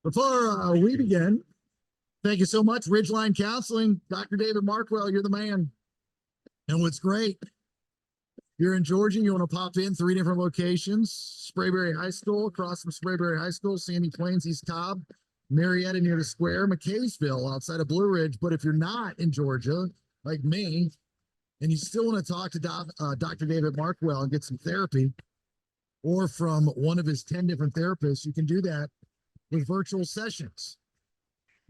Before we begin, thank you so much, Ridgeline Counseling. Dr. David Markwell, you're the man. And what's great, you're in Georgia, you want to pop in 3 different locations: Sprayberry High School, across from Sprayberry High School, Sandy Plains, East Cobb, Marietta near the square, McKaysville outside of Blue Ridge. But if you're not in Georgia, like me, and you still want to talk to Dr. David Markwell and get some therapy, or from one of his 10 different therapists, you can do that with virtual sessions.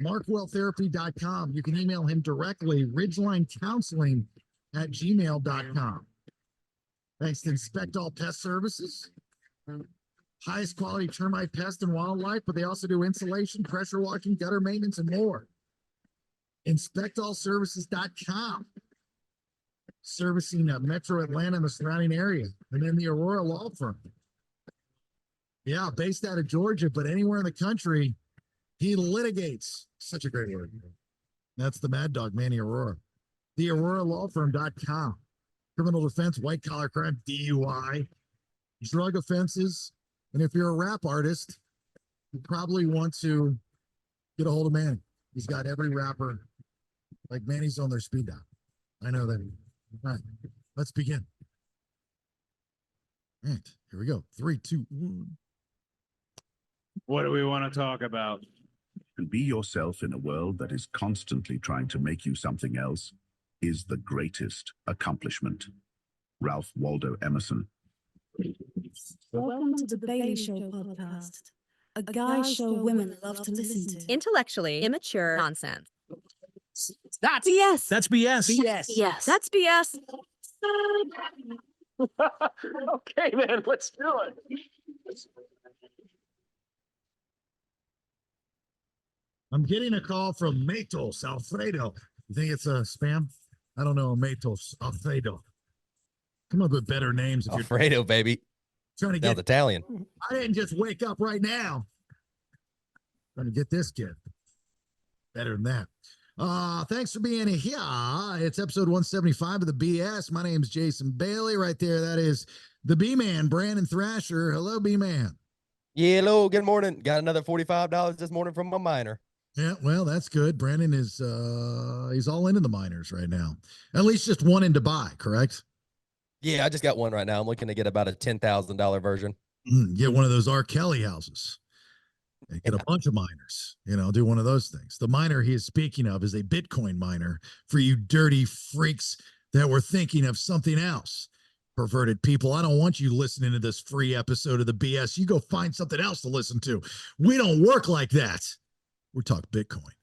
MarkwellTherapy.com. You can email him directly, ridgelinecounseling@gmail.com. Thanks to Inspect All Pest Services. Highest quality termite, pest, and wildlife, but they also do insulation, pressure washing, gutter maintenance, and more. InspectAllServices.com. Servicing Metro Atlanta and the surrounding area. And then the Aurora Law Firm. Yeah, based out of Georgia, but anywhere in the country, he litigates. Such a great word. That's the Mad Dog, Manny Aurora. TheAuroraLawFirm.com. Criminal defense, white collar crime, DUI, drug offenses. And if you're a rap artist, you probably want to get a hold of Manny. He's got every rapper, like Manny's on their speed dial. I know that. All right, let's begin. All right, here we go. 3, 2, 1. What do we want to talk about? And be yourself in a world that is constantly trying to make you something else is the greatest accomplishment. Ralph Waldo Emerson. Welcome to the Bailey Show podcast, a guy show women love to listen to. Intellectually immature nonsense. That's BS. That's BS. BS. Yes. That's BS. Okay, man, let's do it. I'm getting a call from Matos Alfredo. You think it's a spam? I don't know. Matos Alfredo. Come up with better names. If Alfredo, baby. Trying to That's get Italian. I didn't just wake up right now. Trying to get this kid. Better than that. Thanks for being here. It's episode 175 of the BS. My name's Jason Bailey. Right there, that is the B-Man, Branden Thrasher. Hello, B-Man. Yeah, hello, good morning. Got another $45 this morning from my miner. Yeah, well, that's good. Branden is he's all into the miners right now. At least just one in to buy, correct? Yeah, I just got one right now. I'm looking to get about a $10,000 version. Get one of those R. Kelly houses. And get a bunch of miners, do one of those things. The miner he is speaking of is a Bitcoin miner for you dirty freaks that were thinking of something else. Perverted people, I don't want you listening to this free episode of the BS. You go find something else to listen to. We don't work like that. We're talking Bitcoin.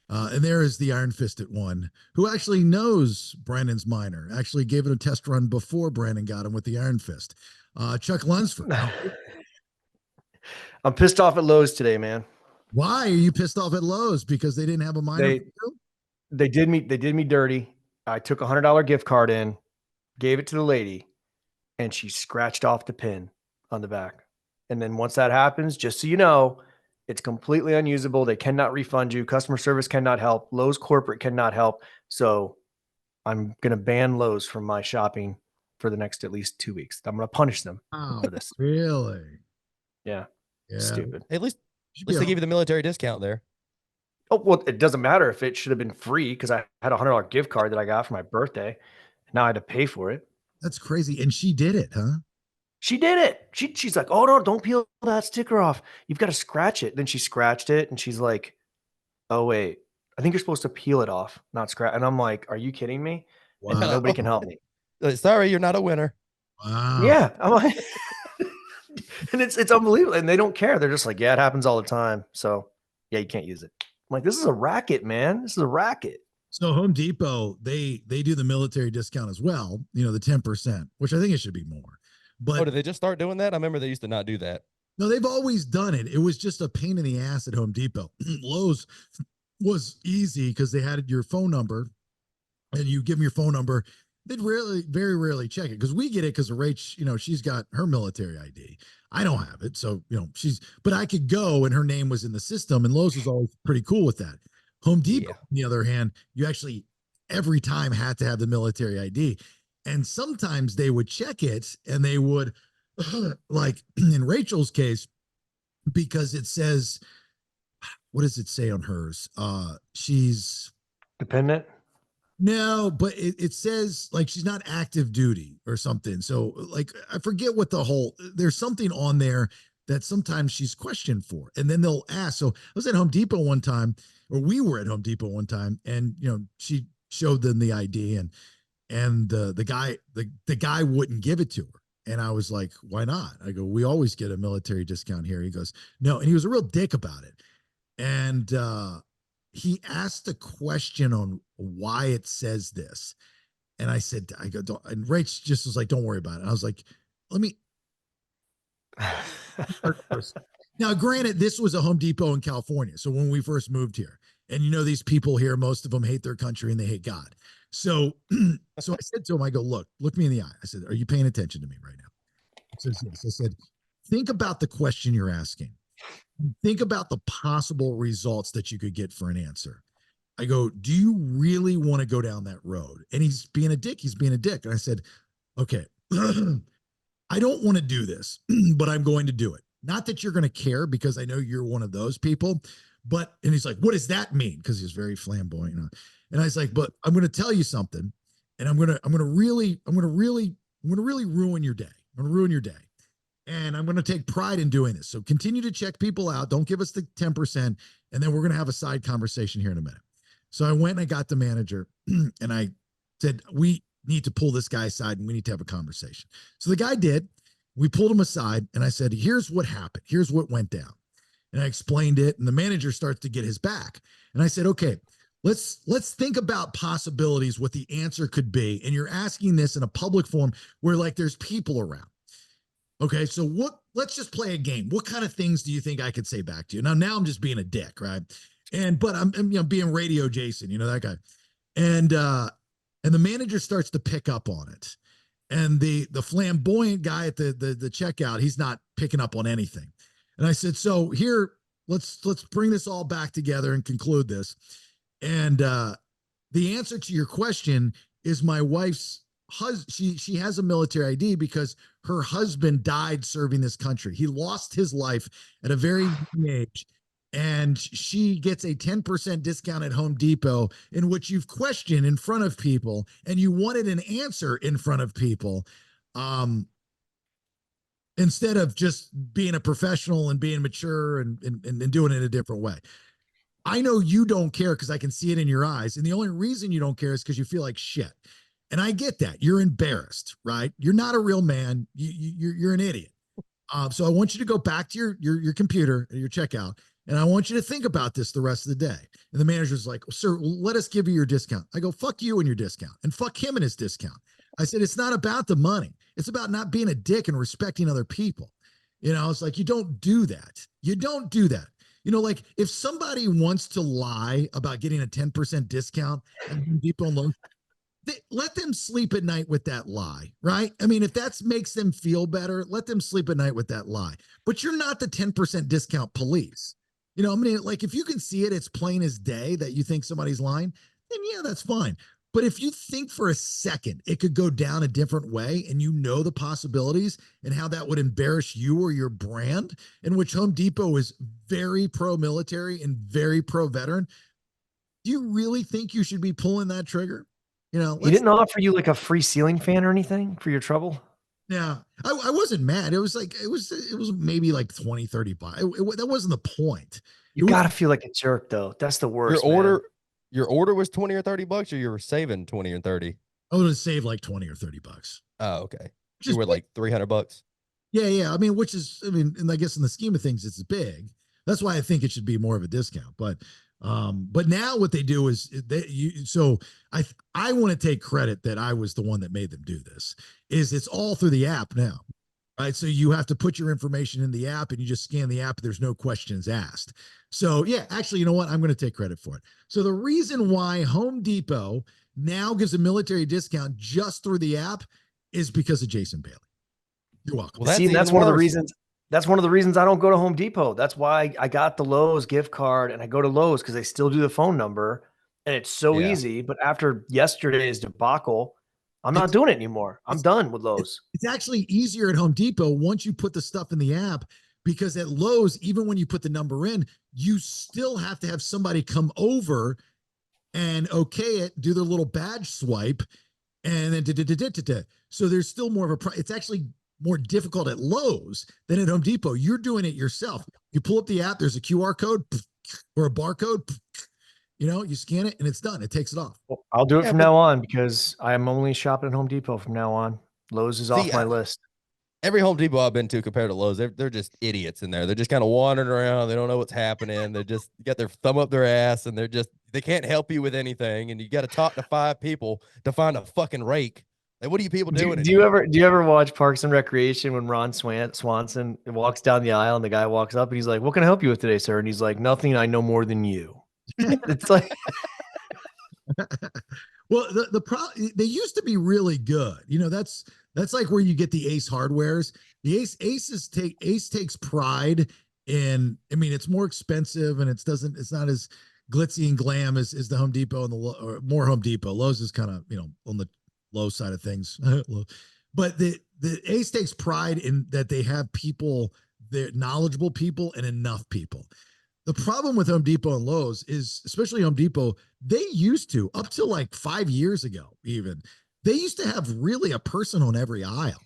And there is the iron-fisted one who actually knows Branden's miner, actually gave it a test run before Branden got him with the iron fist. Chuck Lunsford. I'm pissed off at Lowe's today, man. Why are you pissed off at Lowe's? Because they didn't have a miner? They did me dirty. I took a $100 gift card in, gave it to the lady, and she scratched off the pin on the back. And then once that happens, just so you know, it's completely unusable. They cannot refund you. Customer service cannot help. Lowe's corporate cannot help. So I'm going to ban Lowe's from my shopping for the next at least 2 weeks. I'm going to punish them for this. Really? Yeah. Yeah. Stupid. At least they give you the military discount there. Oh, well, it doesn't matter if it should have been free because I had a $100 gift card that I got for my birthday. Now I had to pay for it. That's crazy. And she did it, huh? She did it. She's like, oh, no, don't peel that sticker off. You've got to scratch it. Then she scratched it and she's like, oh, wait, I think you're supposed to peel it off, not scratch. And I'm like, are you kidding me? Wow. And nobody can help me. Sorry, you're not a winner. Wow. Yeah. I'm like, and it's unbelievable. And they don't care. They're just like, yeah, it happens all the time. So yeah, you can't use it. I'm like, this is a racket, man. This is a racket. So Home Depot, they do the military discount as well, the 10%, which I think it should be more. But did they just start doing that? I remember they used to not do that. No, they've always done it. It was just a pain in the ass at Home Depot. Lowe's was easy because they had your phone number and you give them your phone number. They'd very rarely check it because we get it because of Rach, she's got her military ID. I don't have it. So, but I could go and her name was in the system and Lowe's was always pretty cool with that. Home Depot, on the other hand, you actually every time had to have the military ID. And sometimes they would check it and they would, like in Rachel's case, because it says, what does it say on hers? She's Dependent. no, but it says like she's not active duty or something. So like I forget what there's something on there that sometimes she's questioned for. And then they'll ask. So I was at Home Depot one time, or we were at Home Depot one time, and she showed them the ID, and the guy wouldn't give it to her. And I was like, why not? I go, we always get a military discount here. He goes, no. And he was a real dick about it. And he asked a question on why it says this. And I said, and Rach just was like, don't worry about it. And I was like, let me. Now, granted, this was a Home Depot in California. So when we first moved here, and these people here, most of them hate their country and they hate God. So, so I said to him, I go, look me in the eye. I said, are you paying attention to me right now? He says, yes. I said, think about the question you're asking. Think about the possible results that you could get for an answer. I go, do you really want to go down that road? And he's being a dick. And I said, okay, I don't want to do this, but I'm going to do it. Not that you're going to care, because I know you're one of those people, and he's like, what does that mean? Because he's very flamboyant. And I was like, but I'm going to tell you something, and I'm going to really ruin your day. I'm going to ruin your day. And I'm going to take pride in doing this. So continue to check people out. Don't give us the 10%. And then we're going to have a side conversation here in a minute. So I went and I got the manager and I said, we need to pull this guy aside and we need to have a conversation. So the guy did. We pulled him aside and I said, here's what happened. Here's what went down. And I explained it, and the manager starts to get his back. And I said, okay, let's think about possibilities, what the answer could be. And you're asking this in a public forum where like there's people around. Okay, so let's just play a game. What kind of things do you think I could say back to you? Now I'm just being a dick, right? But I'm being radio Jason, that guy. And the manager starts to pick up on it. And the flamboyant guy at the checkout, he's not picking up on anything. And I said, so here, let's bring this all back together and conclude this. And the answer to your question is my wife's husband. She has a military ID because her husband died serving this country. He lost his life at a very young age. And she gets a 10% discount at Home Depot, in which you've questioned in front of people and you wanted an answer in front of people. Instead of just being a professional and being mature and doing it a different way. I know you don't care because I can see it in your eyes. And the only reason you don't care is because you feel like shit. And I get that. You're embarrassed, right? You're not a real man. You're an idiot. So I want you to go back to your computer, your checkout, and I want you to think about this the rest of the day. And the manager's like, sir, let us give you your discount. I go, fuck you and your discount, and fuck him and his discount. I said, it's not about the money. It's about not being a dick and respecting other people. It's like, you don't do that. You don't do that. Like if somebody wants to lie about getting a 10% discount at Home Depot and Lowe's, let them sleep at night with that lie, right? I mean, if that makes them feel better, let them sleep at night with that lie. But you're not the 10% discount police. Like if you can see it, it's plain as day that you think somebody's lying, then yeah, that's fine. But if you think for a second it could go down a different way, and the possibilities and how that would embarrass you or your brand, in which Home Depot is very pro-military and very pro-veteran, do you really think you should be pulling that trigger? He didn't offer you like a free ceiling fan or anything for your trouble? Yeah, I wasn't mad. It was like, it was maybe like 20, 30 bucks. That wasn't the point. You got to feel like a jerk though. That's the worst. Your order was 20 or 30 bucks, or you were saving 20 or 30? I would have saved like 20 or 30 bucks. Oh, okay. You were like 300 bucks. Yeah. And I guess in the scheme of things, it's big. That's why I think it should be more of a discount. But now what they do is I want to take credit that I was the one that made them do this. It's all through the app now, right? So you have to put your information in the app and you just scan the app. There's no questions asked. So yeah, actually, you know what? I'm going to take credit for it. So the reason why Home Depot now gives a military discount just through the app is because of Jason Bailey. You're welcome. Well, that's one of the reasons. That's one of the reasons I don't go to Home Depot. That's why I got the Lowe's gift card, and I go to Lowe's because they still do the phone number, and it's so easy. But after yesterday's debacle, I'm not doing it anymore. I'm done with Lowe's. It's actually easier at Home Depot once you put the stuff in the app, because at Lowe's, even when you put the number in, you still have to have somebody come over and okay it, do their little badge swipe, and then so there's still more of a it's actually more difficult at Lowe's than at Home Depot. You're doing it yourself. You pull up the app, there's a QR code or a barcode, you scan it and it's done. It takes it off. Well, I'll do it Yeah, from but- now on because I am only shopping at Home Depot from now on. Lowe's is off See, my list. Every Home Depot I've been to compared to Lowe's, they're just idiots in there. They're just kind of wandering around. They don't know what's happening. They just got their thumb up their ass, and they can't help you with anything. And you got to talk to 5 people to find a fucking rake. Like, what are you people doing? Do you ever watch Parks and Recreation when Ron Swanson walks down the aisle and the guy walks up and he's like, "What can I help you with today, sir?" And he's like, "Nothing. I know more than you." It's like, well, they used to be really good. That's like where you get the Ace Hardwares. The Ace takes pride in. I mean, it's more expensive and it's not as glitzy and glam as the Home Depot and or more Home Depot. Lowe's is kind of on the low side of things, but the Ace takes pride in that they have people, they're knowledgeable people and enough people. The problem with Home Depot and Lowe's is, especially Home Depot, they used to, up till like 5 years ago, even, they used to have really a person on every aisle,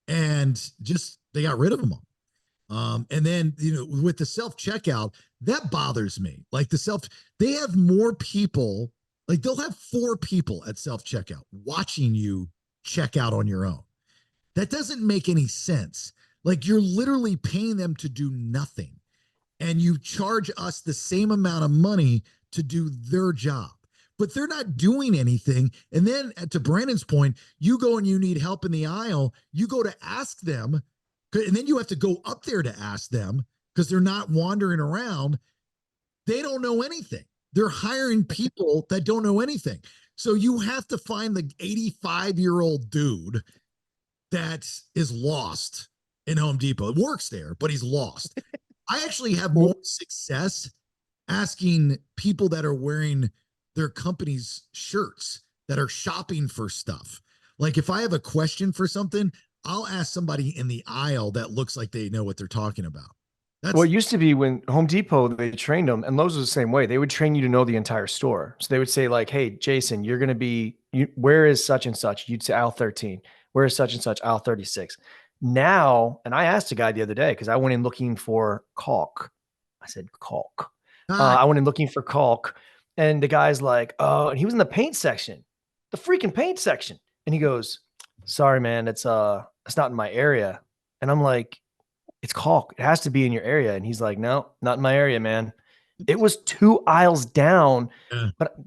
and just they got rid of them all. And then with the self-checkout, that bothers me. Like they have more people, like they'll have 4 people at self-checkout watching you check out on your own. That doesn't make any sense. Like, you're literally paying them to do nothing, and you charge us the same amount of money to do their job, but they're not doing anything. And then to Brandon's point, you go and you need help in the aisle, you go to ask them, and then you have to go up there to ask them because they're not wandering around. They don't know anything. They're hiring people that don't know anything. So you have to find the 85-year-old dude that is lost in Home Depot. It works there, but he's lost. I actually have more success asking people that are wearing their company's shirts that are shopping for stuff. Like, if I have a question for something, I'll ask somebody in the aisle that looks like they know what they're talking about. well, it used to be when Home Depot, they trained them, and Lowe's was the same way. They would train you to know the entire store. So they would say like, "Hey, Jason, you're going to be, where is such and such?" You'd say aisle 13. Where is such and such? Aisle 36. Now, and I asked a guy the other day because I went in looking for caulk. I said caulk. I went in looking for caulk, and the guy's like, "Oh," and he was in the paint section, the freaking paint section, and he goes, "Sorry, man, it's not in my area." And I'm like, "It's caulk. It has to be in your area." And he's like, "No, not in my area, man." It was 2 aisles down. Yeah. But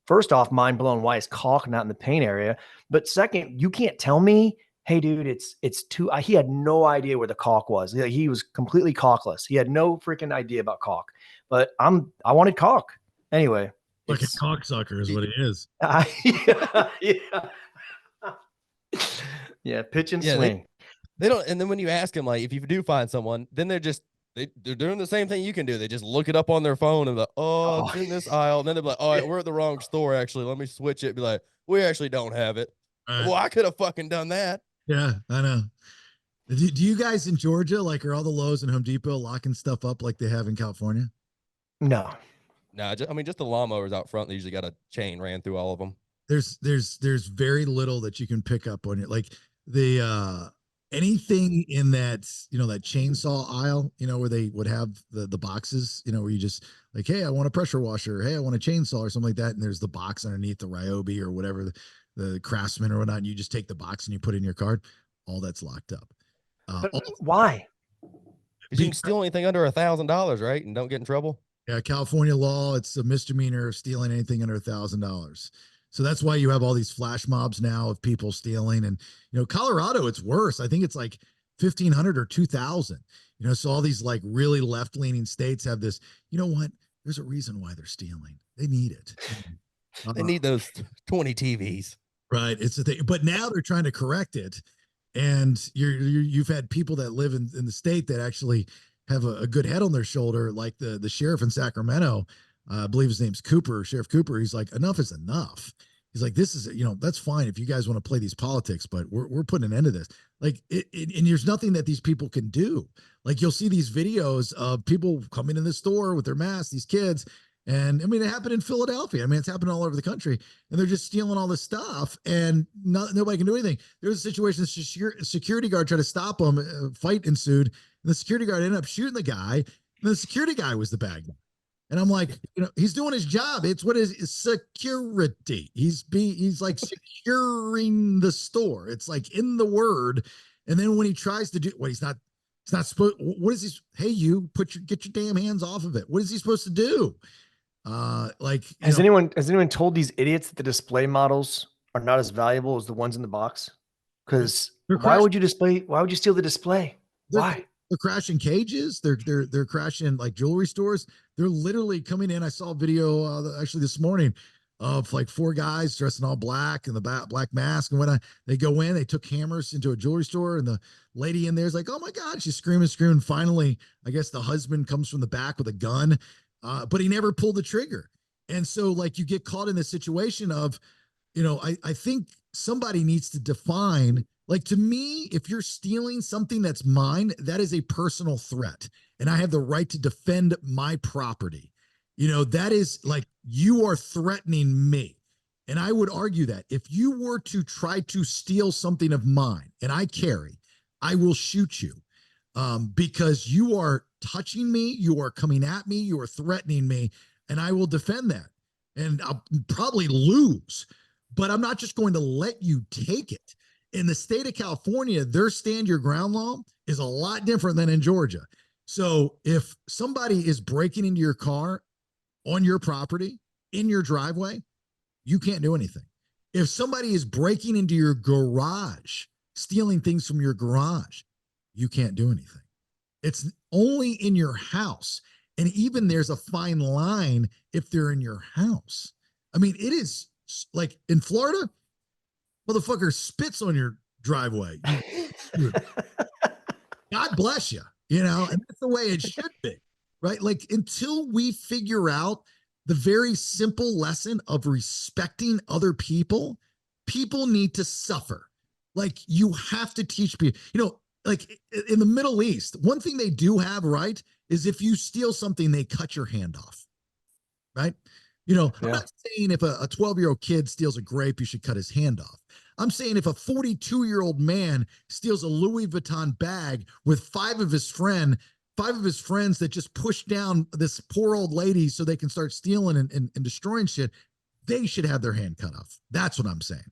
first off, mind blown. Why is caulk not in the paint area? But second, you can't tell me, "Hey, dude, it's 2." He had no idea where the caulk was. He was completely caulkless. He had no freaking idea about caulk. But I wanted caulk anyway. Like a cocksucker is what it is. Yeah, pitch and Yeah, swing. They don't. And then when you ask them, like, if you do find someone, then they're doing the same thing you can do. They just look it up on their phone and be like, "Oh, it's in this aisle." And then they're like, "All right, we're at the wrong store. Actually, let me switch it." Be like, "We actually don't have it." Well, I could have fucking done that. Yeah, I know. Do you guys in Georgia, like, are all the Lowe's and Home Depot locking stuff up like they have in California? No. No, just the lawnmowers out front. They usually got a chain ran through all of them. There's very little that you can pick up on it. Like the anything in that, that chainsaw aisle, where they would have the boxes, where you just like, "Hey, I want a pressure washer. Hey, I want a chainsaw," or something like that. And there's the box underneath, the Ryobi or whatever, the Craftsman or whatnot. And you just take the box and you put in your card. All that's locked up. Why? Because you can steal anything under $1,000, right? And don't get in trouble. Yeah, California law, it's a misdemeanor of stealing anything under $1,000. So that's why you have all these flash mobs now of people stealing. And Colorado, it's worse. I think it's like 1,500 or 2,000. So all these like really left-leaning states have this. You know what? There's a reason why they're stealing. They need it. They need those 20 TVs. Right. It's the thing. But now they're trying to correct it. And you've had people that live in the state that actually have a good head on their shoulder, like the sheriff in Sacramento. I believe his name's Cooper, Sheriff Cooper. He's like, enough is enough. He's like, this is, that's fine if you guys want to play these politics, but we're putting an end to this. Like, and there's nothing that these people can do. Like, you'll see these videos of people coming in the store with their masks, these kids. And I mean, it happened in Philadelphia. I mean, it's happening all over the country, and they're just stealing all this stuff, and nobody can do anything. There was a situation, security guard tried to stop them, fight ensued, and the security guard ended up shooting the guy, and the security guy was the bad guy. And I'm like, he's doing his job. It's what is security. He's like securing the store. It's like in the word. And then when he tries to do what he's not supposed, what is he? Hey, you get your damn hands off of it. What is he supposed to do? Has anyone told these idiots that the display models are not as valuable as the ones in the box? Because why would you steal the display? Why? They're crashing cages. They're crashing like jewelry stores. They're literally coming in. I saw a video actually this morning of like 4 guys dressed in all black and the black mask. And when they go in, they took hammers into a jewelry store, and the lady in there is like, "Oh my God!" She's screaming. Finally, I guess the husband comes from the back with a gun, but he never pulled the trigger. And so, like, you get caught in this situation of, I think somebody needs to define. Like, to me, if you're stealing something that's mine, that is a personal threat, and I have the right to defend my property. That is like, you are threatening me. And I would argue that if you were to try to steal something of mine and I carry, I will shoot you, because you are touching me, you are coming at me, you are threatening me, and I will defend that. And I'll probably lose, but I'm not just going to let you take it. In the state of California, their stand your ground law is a lot different than in Georgia. So if somebody is breaking into your car on your property, in your driveway, you can't do anything. If somebody is breaking into your garage, stealing things from your garage, you can't do anything. It's only in your house. And even there's a fine line if they're in your house. I mean, it is like in Florida, motherfucker spits on your driveway. God bless you, and that's the way it should be, right? Like, until we figure out the very simple lesson of respecting other people, people need to suffer. Like, you have to teach people, like in the Middle East, one thing they do have, right, is if you steal something, they cut your hand off, right? I'm not saying if a 12-year-old kid steals a grape, you should cut his hand off. I'm saying if a 42-year-old man steals a Louis Vuitton bag with 5 of his friends that just push down this poor old lady so they can start stealing and destroying shit, they should have their hand cut off. That's what I'm saying.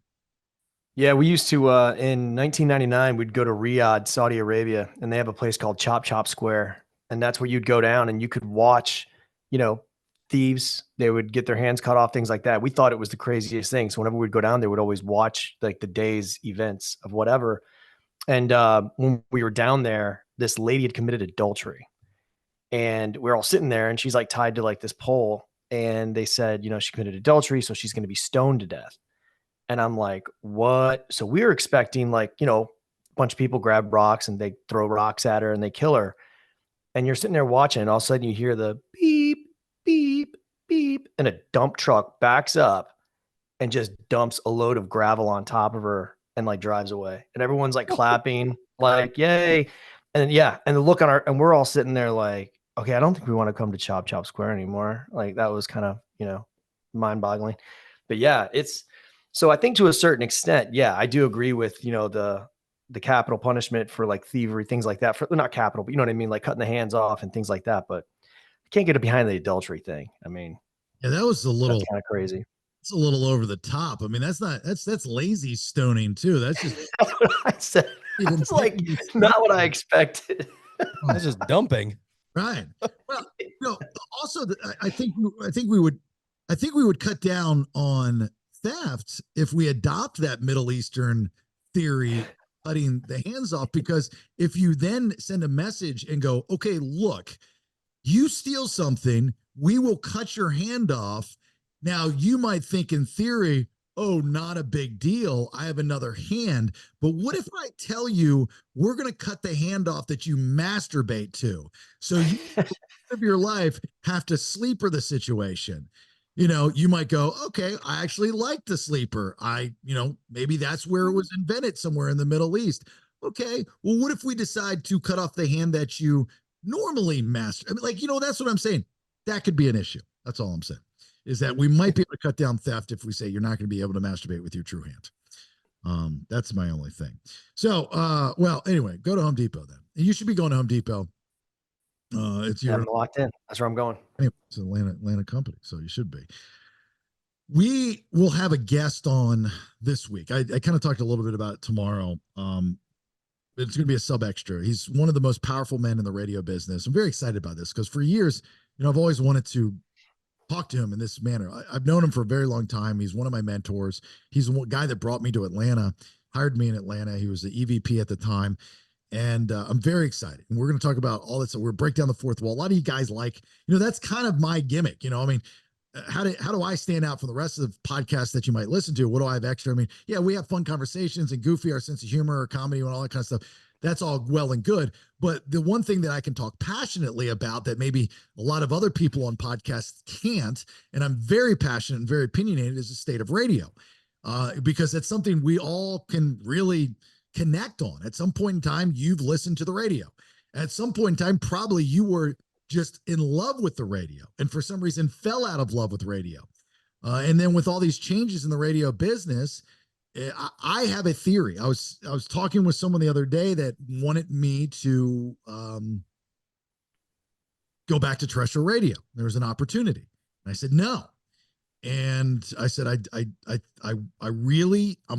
Yeah, we used to, in 1999, we'd go to Riyadh, Saudi Arabia, and they have a place called Chop Chop Square. And that's where you'd go down and you could watch, thieves. They would get their hands cut off, things like that. We thought it was the craziest thing. So whenever we'd go down there, we'd always watch like the day's events of whatever. And when we were down there, this lady had committed adultery. And we're all sitting there and she's like tied to like this pole. And they said, she committed adultery, so she's going to be stoned to death. And I'm like, what? So we were expecting like, a bunch of people grab rocks and they throw rocks at her and they kill her. And you're sitting there watching, and all of a sudden you hear the beep, beep, beep, and a dump truck backs up and just dumps a load of gravel on top of her and like drives away. And everyone's like clapping, like, yay. And and the look on and we're all sitting there like, okay, I don't think we want to come to Chop Chop Square anymore. Like, that was kind of, mind boggling. But yeah, so I think to a certain extent, I do agree with, the capital punishment for like thievery, things like that. For not capital, but you know what I mean? Like cutting the hands off and things like that. But I can't get it behind the adultery thing. I mean, yeah, that was a little kind of crazy. It's a little over the top. I mean, that's lazy stoning too. That's just that's what I said. It's like not what I expected. That's just dumping. Right. Well, also I think we would cut down on theft if we adopt that Middle Eastern theory, cutting the hands off, because if you then send a message and go, okay, look, you steal something, we will cut your hand off. Now you might think in theory, oh, not a big deal, I have another hand. But what if I tell you we're going to cut the hand off that you masturbate to? So you of your life have to sleeper the situation. you know, you might go, okay, I actually like the sleeper. Maybe that's where it was invented somewhere in the Middle East. Okay, well, what if we decide to cut off the hand that you normally master? I mean, like, that's what I'm saying. That could be an issue. That's all I'm saying, is that we might be able to cut down theft if we say you're not going to be able to masturbate with your true hand. That's my only thing. So, well, anyway, go to Home Depot then. You should be going to Home Depot. It's Yeah, your I'm locked in. That's where I'm going. anyway, it's an Atlanta company, so you should be. We will have a guest on this week. I kind of talked a little bit about it tomorrow. It's going to be a sub extra. He's one of the most powerful men in the radio business. I'm very excited about this because for years, I've always wanted to talk to him in this manner. I've known him for a very long time. He's one of my mentors. He's the guy that brought me to Atlanta, hired me in Atlanta. He was the EVP at the time. And I'm very excited. And we're going to talk about all this. So we're break down the fourth wall. A lot of you guys that's kind of my gimmick. I mean, how do I stand out from the rest of the podcasts that you might listen to? What do I have extra? I mean, yeah, we have fun conversations and goofy, our sense of humor, or comedy, and all that kind of stuff. That's all well and good. But the one thing that I can talk passionately about that maybe a lot of other people on podcasts can't, and I'm very passionate and very opinionated, is the state of radio. Because it's something we all can really connect on. At some point in time, you've listened to the radio. At some point in time, probably you were just in love with the radio and for some reason fell out of love with radio. And then with all these changes in the radio business, I have a theory. I was talking with someone the other day that wanted me to go back to terrestrial radio. There was an opportunity. And I said, no. And I said, I'm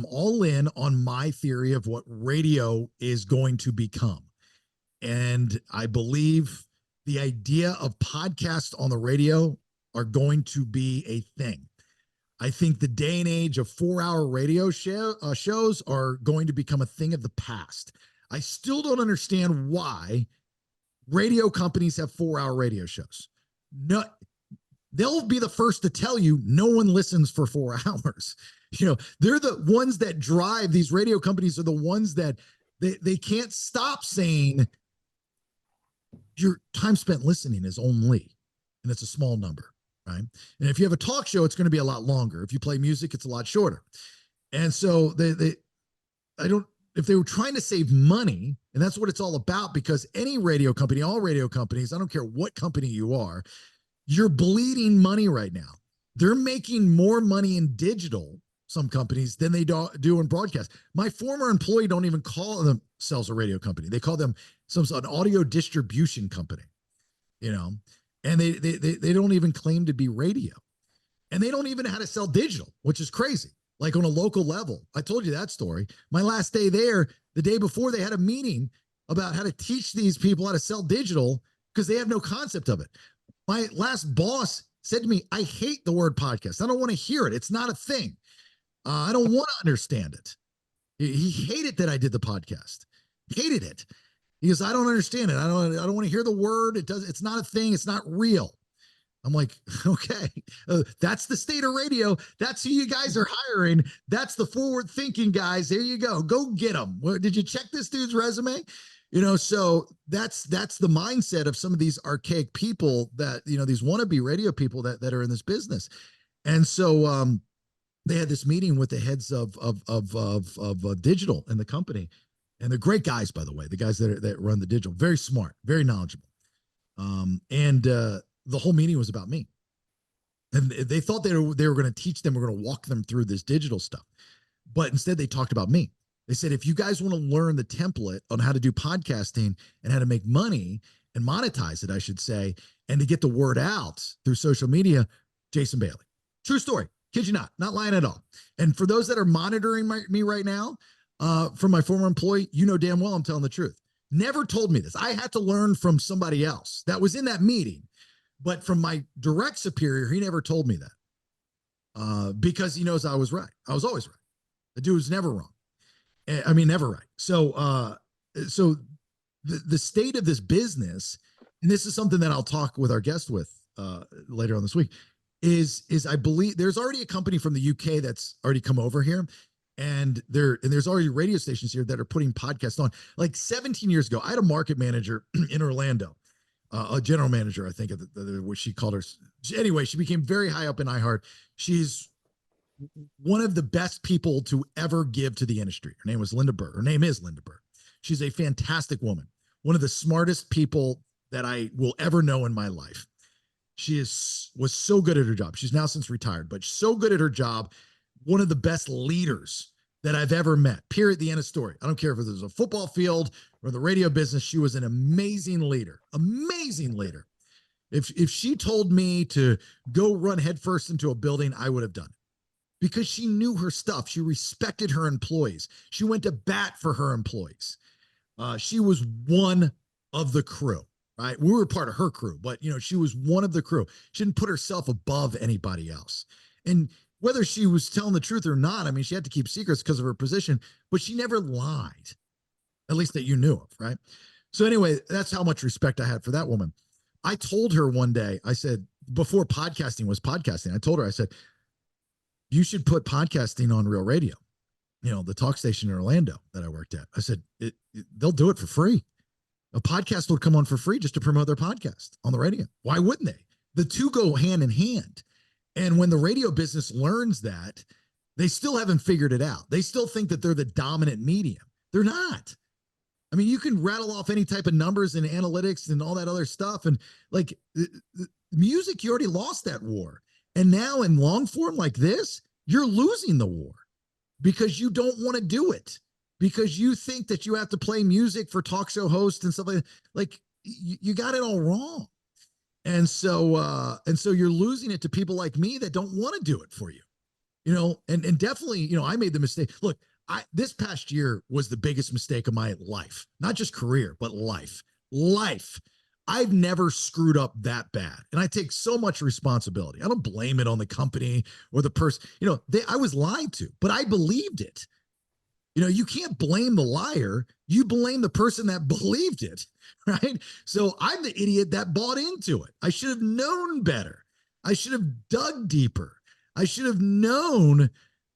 all in on my theory of what radio is going to become. And I believe the idea of podcasts on the radio are going to be a thing. I think the day and age of 4-hour radio shows are going to become a thing of the past. I still don't understand why radio companies have 4-hour radio shows. No, they'll be the first to tell you no one listens for 4 hours. They're the ones that drive. These radio companies are the ones that they can't stop saying your time spent listening is only, and it's a small number, right? And if you have a talk show, it's going to be a lot longer. If you play music, it's a lot shorter. And so if they were trying to save money, and that's what it's all about, because any radio company, all radio companies, I don't care what company you are, you're bleeding money right now. They're making more money in digital, some companies, than they do in broadcast. My former employee don't even call themselves a radio company. They call them an audio distribution company, and they don't even claim to be radio. And they don't even know how to sell digital, which is crazy. Like on a local level. I told you that story. My last day there, the day before, they had a meeting about how to teach these people how to sell digital because they have no concept of it. My last boss said to me, I hate the word podcast. I don't want to hear it. It's not a thing. I don't want to understand it. He hated that I did the podcast. Hated it. He goes, I don't understand it. I don't want to hear the word. It's not a thing. It's not real. I'm like, okay, that's the state of radio. That's who you guys are hiring. That's the forward thinking guys. There you go. Go get them. Did you check this dude's resume? So that's the mindset of some of these archaic people that, these wannabe radio people that are in this business. And so they had this meeting with the heads of digital in the company. And they're great guys, by the way, the guys that run the digital, very smart, very knowledgeable. The whole meeting was about me. And they thought they were going to teach them, we're going to walk them through this digital stuff. But instead they talked about me. They said, if you guys want to learn the template on how to do podcasting and how to make money and monetize it, I should say, and to get the word out through social media, Jason Bailey. True story. Kid you not lying at all. And for those that are monitoring me right now, from my former employee, damn well I'm telling the truth. Never told me this. I had to learn from somebody else that was in that meeting. But from my direct superior, he never told me that because he knows I was right. I was always right. The dude was never wrong. I mean, never right. So the state of this business, and this is something that I'll talk with our guest with later on this week, is I believe there's already a company from the UK that's already come over here. And there's already radio stations here that are putting podcasts on. Like 17 years ago, I had a market manager in Orlando. a general manager, I think, what she called her. Anyway, she became very high up in iHeart. She's one of the best people to ever give to the industry. Her name was Linda Burr. Her name is Linda Burr. She's a fantastic woman, one of the smartest people that I will ever know in my life. She was so good at her job. She's now since retired, but so good at her job. One of the best leaders that I've ever met, period, the end of story. I don't care if it was a football field or the radio business. She was an amazing leader, amazing leader. If she told me to go run headfirst into a building, I would have done it because she knew her stuff. She respected her employees. She went to bat for her employees. She was one of the crew, right? We were part of her crew, but she was one of the crew. She didn't put herself above anybody else. And whether she was telling the truth or not, I mean, she had to keep secrets because of her position, but she never lied, at least that you knew of, right? So anyway, that's how much respect I had for that woman. I told her one day, I said, before podcasting was podcasting, I told her, I said, you should put podcasting on Real Radio, the talk station in Orlando that I worked at. I said, they'll do it for free. A podcast will come on for free just to promote their podcast on the radio. Why wouldn't they? The two go hand in hand. And when the radio business learns that, they still haven't figured it out. They still think that they're the dominant medium. They're not. I mean, you can rattle off any type of numbers and analytics and all that other stuff. And like the music, you already lost that war. And now in long form like this, you're losing the war because you don't want to do it, because you think that you have to play music for talk show hosts and stuff like that. Like you got it all wrong. And so you're losing it to people like me that don't want to do it for you, and definitely, I made the mistake. Look, this past year was the biggest mistake of my life, not just career, but life. I've never screwed up that bad. And I take so much responsibility. I don't blame it on the company or the person, I was lied to, but I believed it. You can't blame the liar. You blame the person that believed it, right? So I'm the idiot that bought into it. I should have known better. I should have dug deeper. I should have known,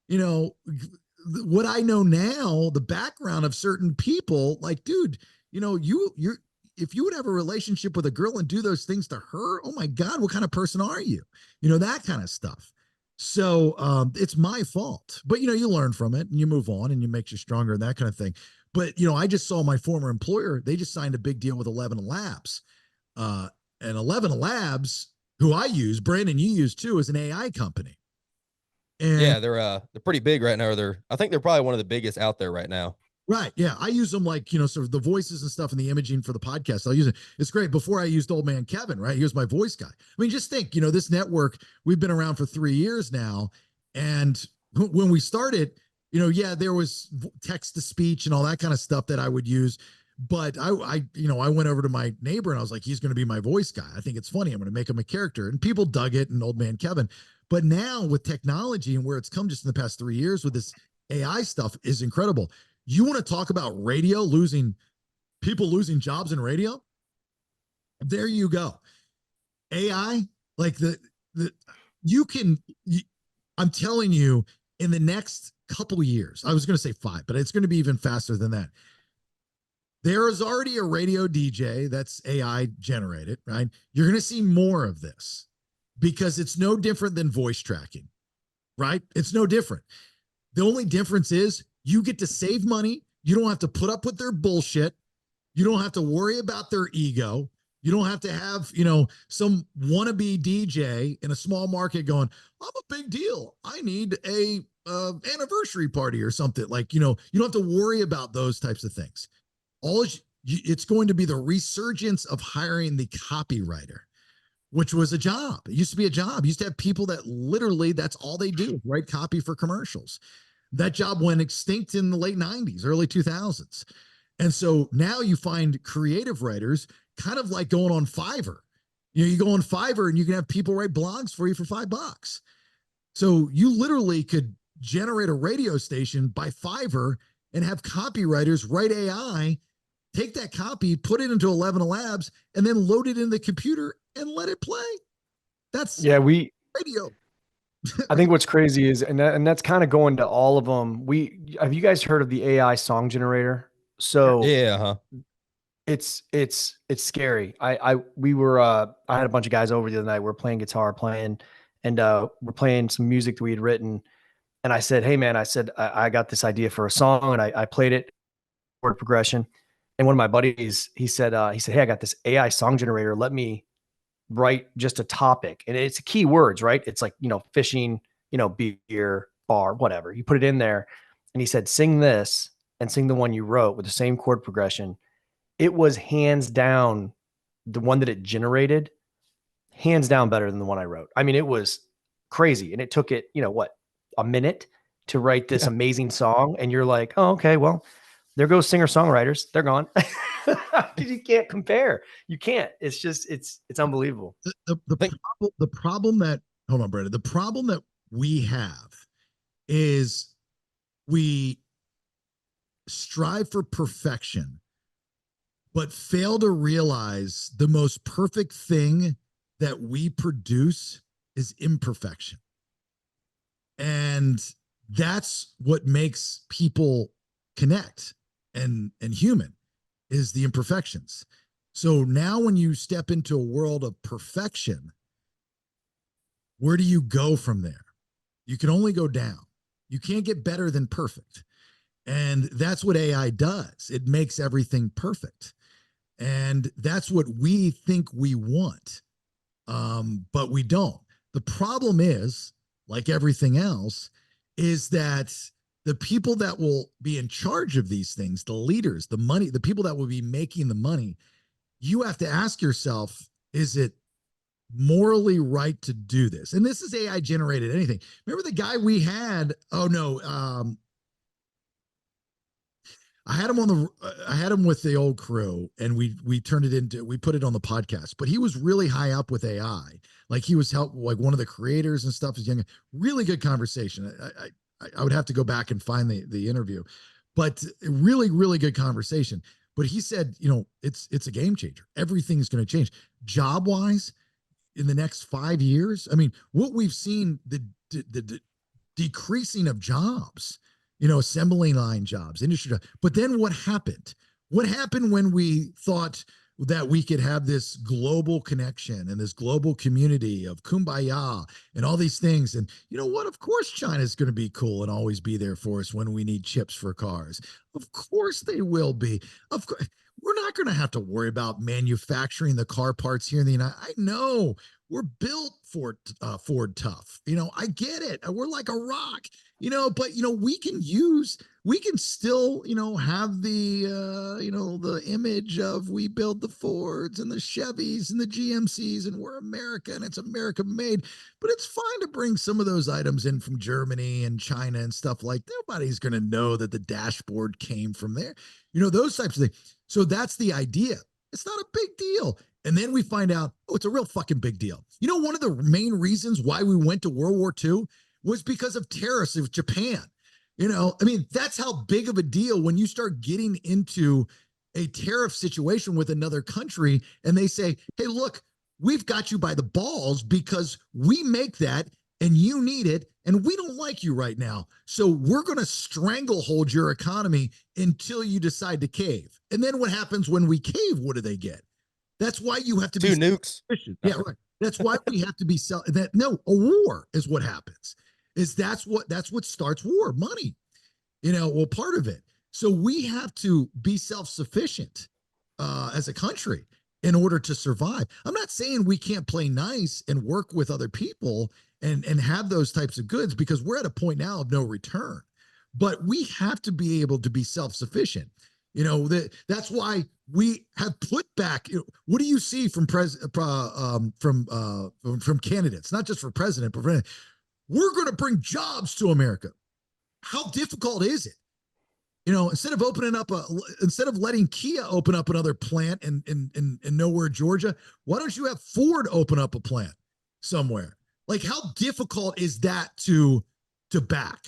what I know now, the background of certain people. Like, dude, you're if you would have a relationship with a girl and do those things to her, oh my God, what kind of person are you? That kind of stuff. So it's my fault, but you learn from it and you move on and you make you stronger and that kind of thing. But I just saw my former employer, they just signed a big deal with 11 Labs. And 11 Labs, who I use, Branden, you use too, is an AI company. And yeah, they're pretty big right now. I think they're probably one of the biggest out there right now. Right. Yeah. I use them like, sort of the voices and stuff and the imaging for the podcast. I'll use it. It's great. Before I used old man Kevin, right? He was my voice guy. I mean, just think, this network, we've been around for 3 years now. And when we started, there was text to speech and all that kind of stuff that I would use. But I went over to my neighbor and I was like, he's going to be my voice guy. I think it's funny. I'm going to make him a character. And people dug it and old man Kevin. But now with technology and where it's come just in the past 3 years with this AI stuff is incredible. You want to talk about radio people losing jobs in radio? There you go. AI, like I'm telling you, in the next couple of years, I was going to say 5, but it's going to be even faster than that. There is already a radio DJ that's AI generated, right? You're going to see more of this because it's no different than voice tracking, right? It's no different. The only difference is you get to save money. You don't have to put up with their bullshit. You don't have to worry about their ego. You don't have to have, some wannabe DJ in a small market going, I'm a big deal. I need a anniversary party or something. Like, you don't have to worry about those types of things. It's going to be the resurgence of hiring the copywriter, which was a job. It used to be a job. You used to have people that literally, that's all they do, write copy for commercials. That job went extinct in the late 90s, early 2000s. And so now you find creative writers kind of like going on Fiverr. You go on Fiverr and you can have people write blogs for you for $5. So you literally could generate a radio station by Fiverr and have copywriters write AI, take that copy, put it into 11 Labs, and then load it in the computer and let it play. That's radio. I think what's crazy is, and that's kind of going to all of them. Have you guys heard of the AI song generator? So yeah, It's scary. I had a bunch of guys over the other night. We're playing guitar, and we're playing some music that we had written. And I said, "Hey man," I said, I got this idea for a song, and I played it, chord progression. And one of my buddies, he said, "Hey, I got this AI song generator. Let me write just a topic, and it's keywords, right? It's like, fishing, beer, bar, whatever. You put it in there." And he said, "Sing this and sing the one you wrote with the same chord progression." It was hands down the one that it generated, hands down better than the one I wrote. I mean, it was crazy. And it took it, a minute to write this amazing song. And you're like, oh, okay, well, there goes singer-songwriters. They're gone. You can't compare. You can't. It's just, it's unbelievable. The problem that, hold on, Brandon, the problem that we have is we strive for perfection, but fail to realize the most perfect thing that we produce is imperfection. And that's what makes people connect and human, is the imperfections. So now when you step into a world of perfection, where do you go from there? You can only go down. You can't get better than perfect. And that's what AI does. It makes everything perfect. And that's what we think we want, but we don't. The problem is, like everything else, is that the people that will be in charge of these things, the leaders, the money, the people that will be making the money, you have to ask yourself, is it morally right to do this? And this is AI generated anything. Remember the guy we had? Oh no, I had him with the old crew, and we turned it into, we put it on the podcast, but he was really high up with AI. Like he was like one of the creators and stuff. Is young, really good conversation. I would have to go back and find the interview, but really, really good conversation. But he said, it's a game changer. Everything's going to change job wise in the next 5 years. I mean, what we've seen, the decreasing of jobs, assembly line jobs, industry jobs. But then what happened? What happened when we thought that we could have this global connection and this global community of kumbaya and all these things? And you know what? Of course, China's going to be cool and always be there for us when we need chips for cars. Of course they will be. Of course. We're not going to have to worry about manufacturing the car parts here in the United. I know we're built for Ford tough. I get it. We're like a rock. But we can still, have the image of we build the Fords and the Chevys and the GMCs and we're America and it's America made. But it's fine to bring some of those items in from Germany and China and stuff like that. Nobody's going to know that the dashboard came from there. Those types of things. So that's the idea. It's not a big deal. And then we find out, oh, it's a real fucking big deal. One of the main reasons why we went to World War II was because of tariffs with Japan. That's how big of a deal when you start getting into a tariff situation with another country and they say, hey, look, we've got you by the balls because we make that and you need it and we don't like you right now. So we're going to stranglehold your economy until you decide to cave. And then what happens when we cave? What do they get? That's why you have to be 2 nukes. Yeah, right. That's why we have to be a war is what happens. That's what starts war, money. Part of it. So we have to be self-sufficient as a country in order to survive. I'm not saying we can't play nice and work with other people and have those types of goods, because we're at a point now of no return. But we have to be able to be self-sufficient. That's why we have put back. What do you see from candidates, not just for president, but for, we're going to bring jobs to America. How difficult is it? Instead of letting Kia open up another plant in nowhere, Georgia, why don't you have Ford open up a plant somewhere? Like, how difficult is that to back,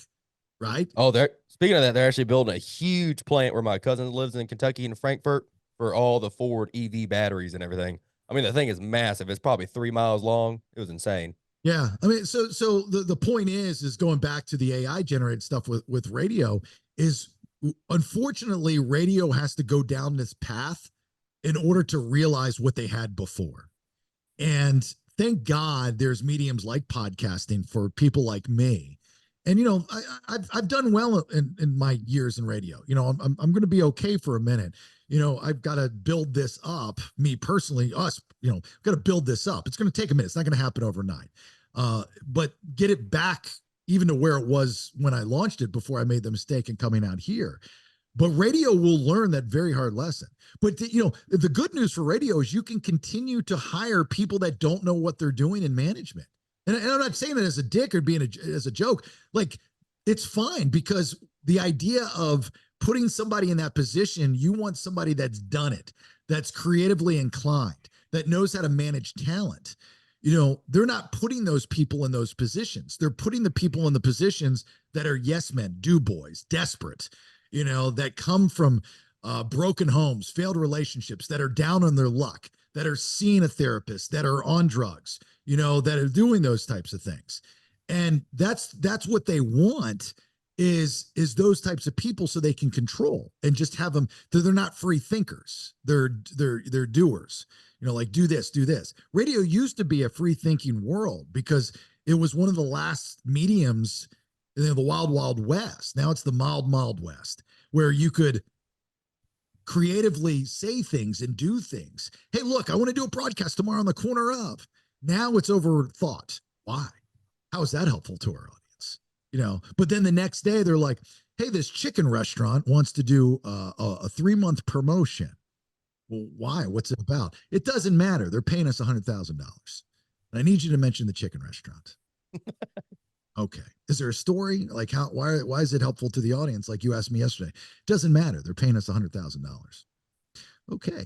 right? Oh, speaking of that, they're actually building a huge plant where my cousin lives in Kentucky, in Frankfurt, for all the Ford EV batteries and everything. The thing is massive. It's probably 3 miles long. It was insane. Yeah. So the point is going back to the AI generated stuff with radio, is unfortunately radio has to go down this path in order to realize what they had before. And thank God there's mediums like podcasting for people like me. And, you know, I've done well in my years in radio. You know, I'm going to be okay for a minute. You know, I've got to build this up, me personally, us, you know, got to build this up. It's going to take a minute. It's not going to happen overnight. But get it back even to where it was when I launched it before I made the mistake in coming out here. But radio will learn that very hard lesson. But, you know, the good news for radio is you can continue to hire people that don't know what they're doing in management. And I'm not saying that as a dick or being as a joke. Like, it's fine, because the idea of putting somebody in that position, you want somebody that's done it, that's creatively inclined, that knows how to manage talent. You know, they're not putting those people in those positions. They're putting the people in the positions that are yes men, do boys, desperate, you know, that come from broken homes, failed relationships, that are down on their luck, that are seeing a therapist, that are on drugs, you know, that are doing those types of things. And that's what they want is those types of people, so they can control and just have them. They're not free thinkers. They're doers, you know, like do this. Radio used to be a free thinking world because it was one of the last mediums, you know, the wild, wild west. Now it's the mild west, where you could creatively say things and do things. Hey, look, I want to do a broadcast tomorrow on the corner of. Now it's overthought. Why? How is that helpful to our audience? You know, but then the next day they're like, hey, this chicken restaurant wants to do a 3-month promotion. Well, why? What's it about? It doesn't matter. They're paying us $100,000. I need you to mention the chicken restaurant. Okay. Is there a story? Like why is it helpful to the audience? Like you asked me yesterday. It doesn't matter. They're paying us $100,000. Okay.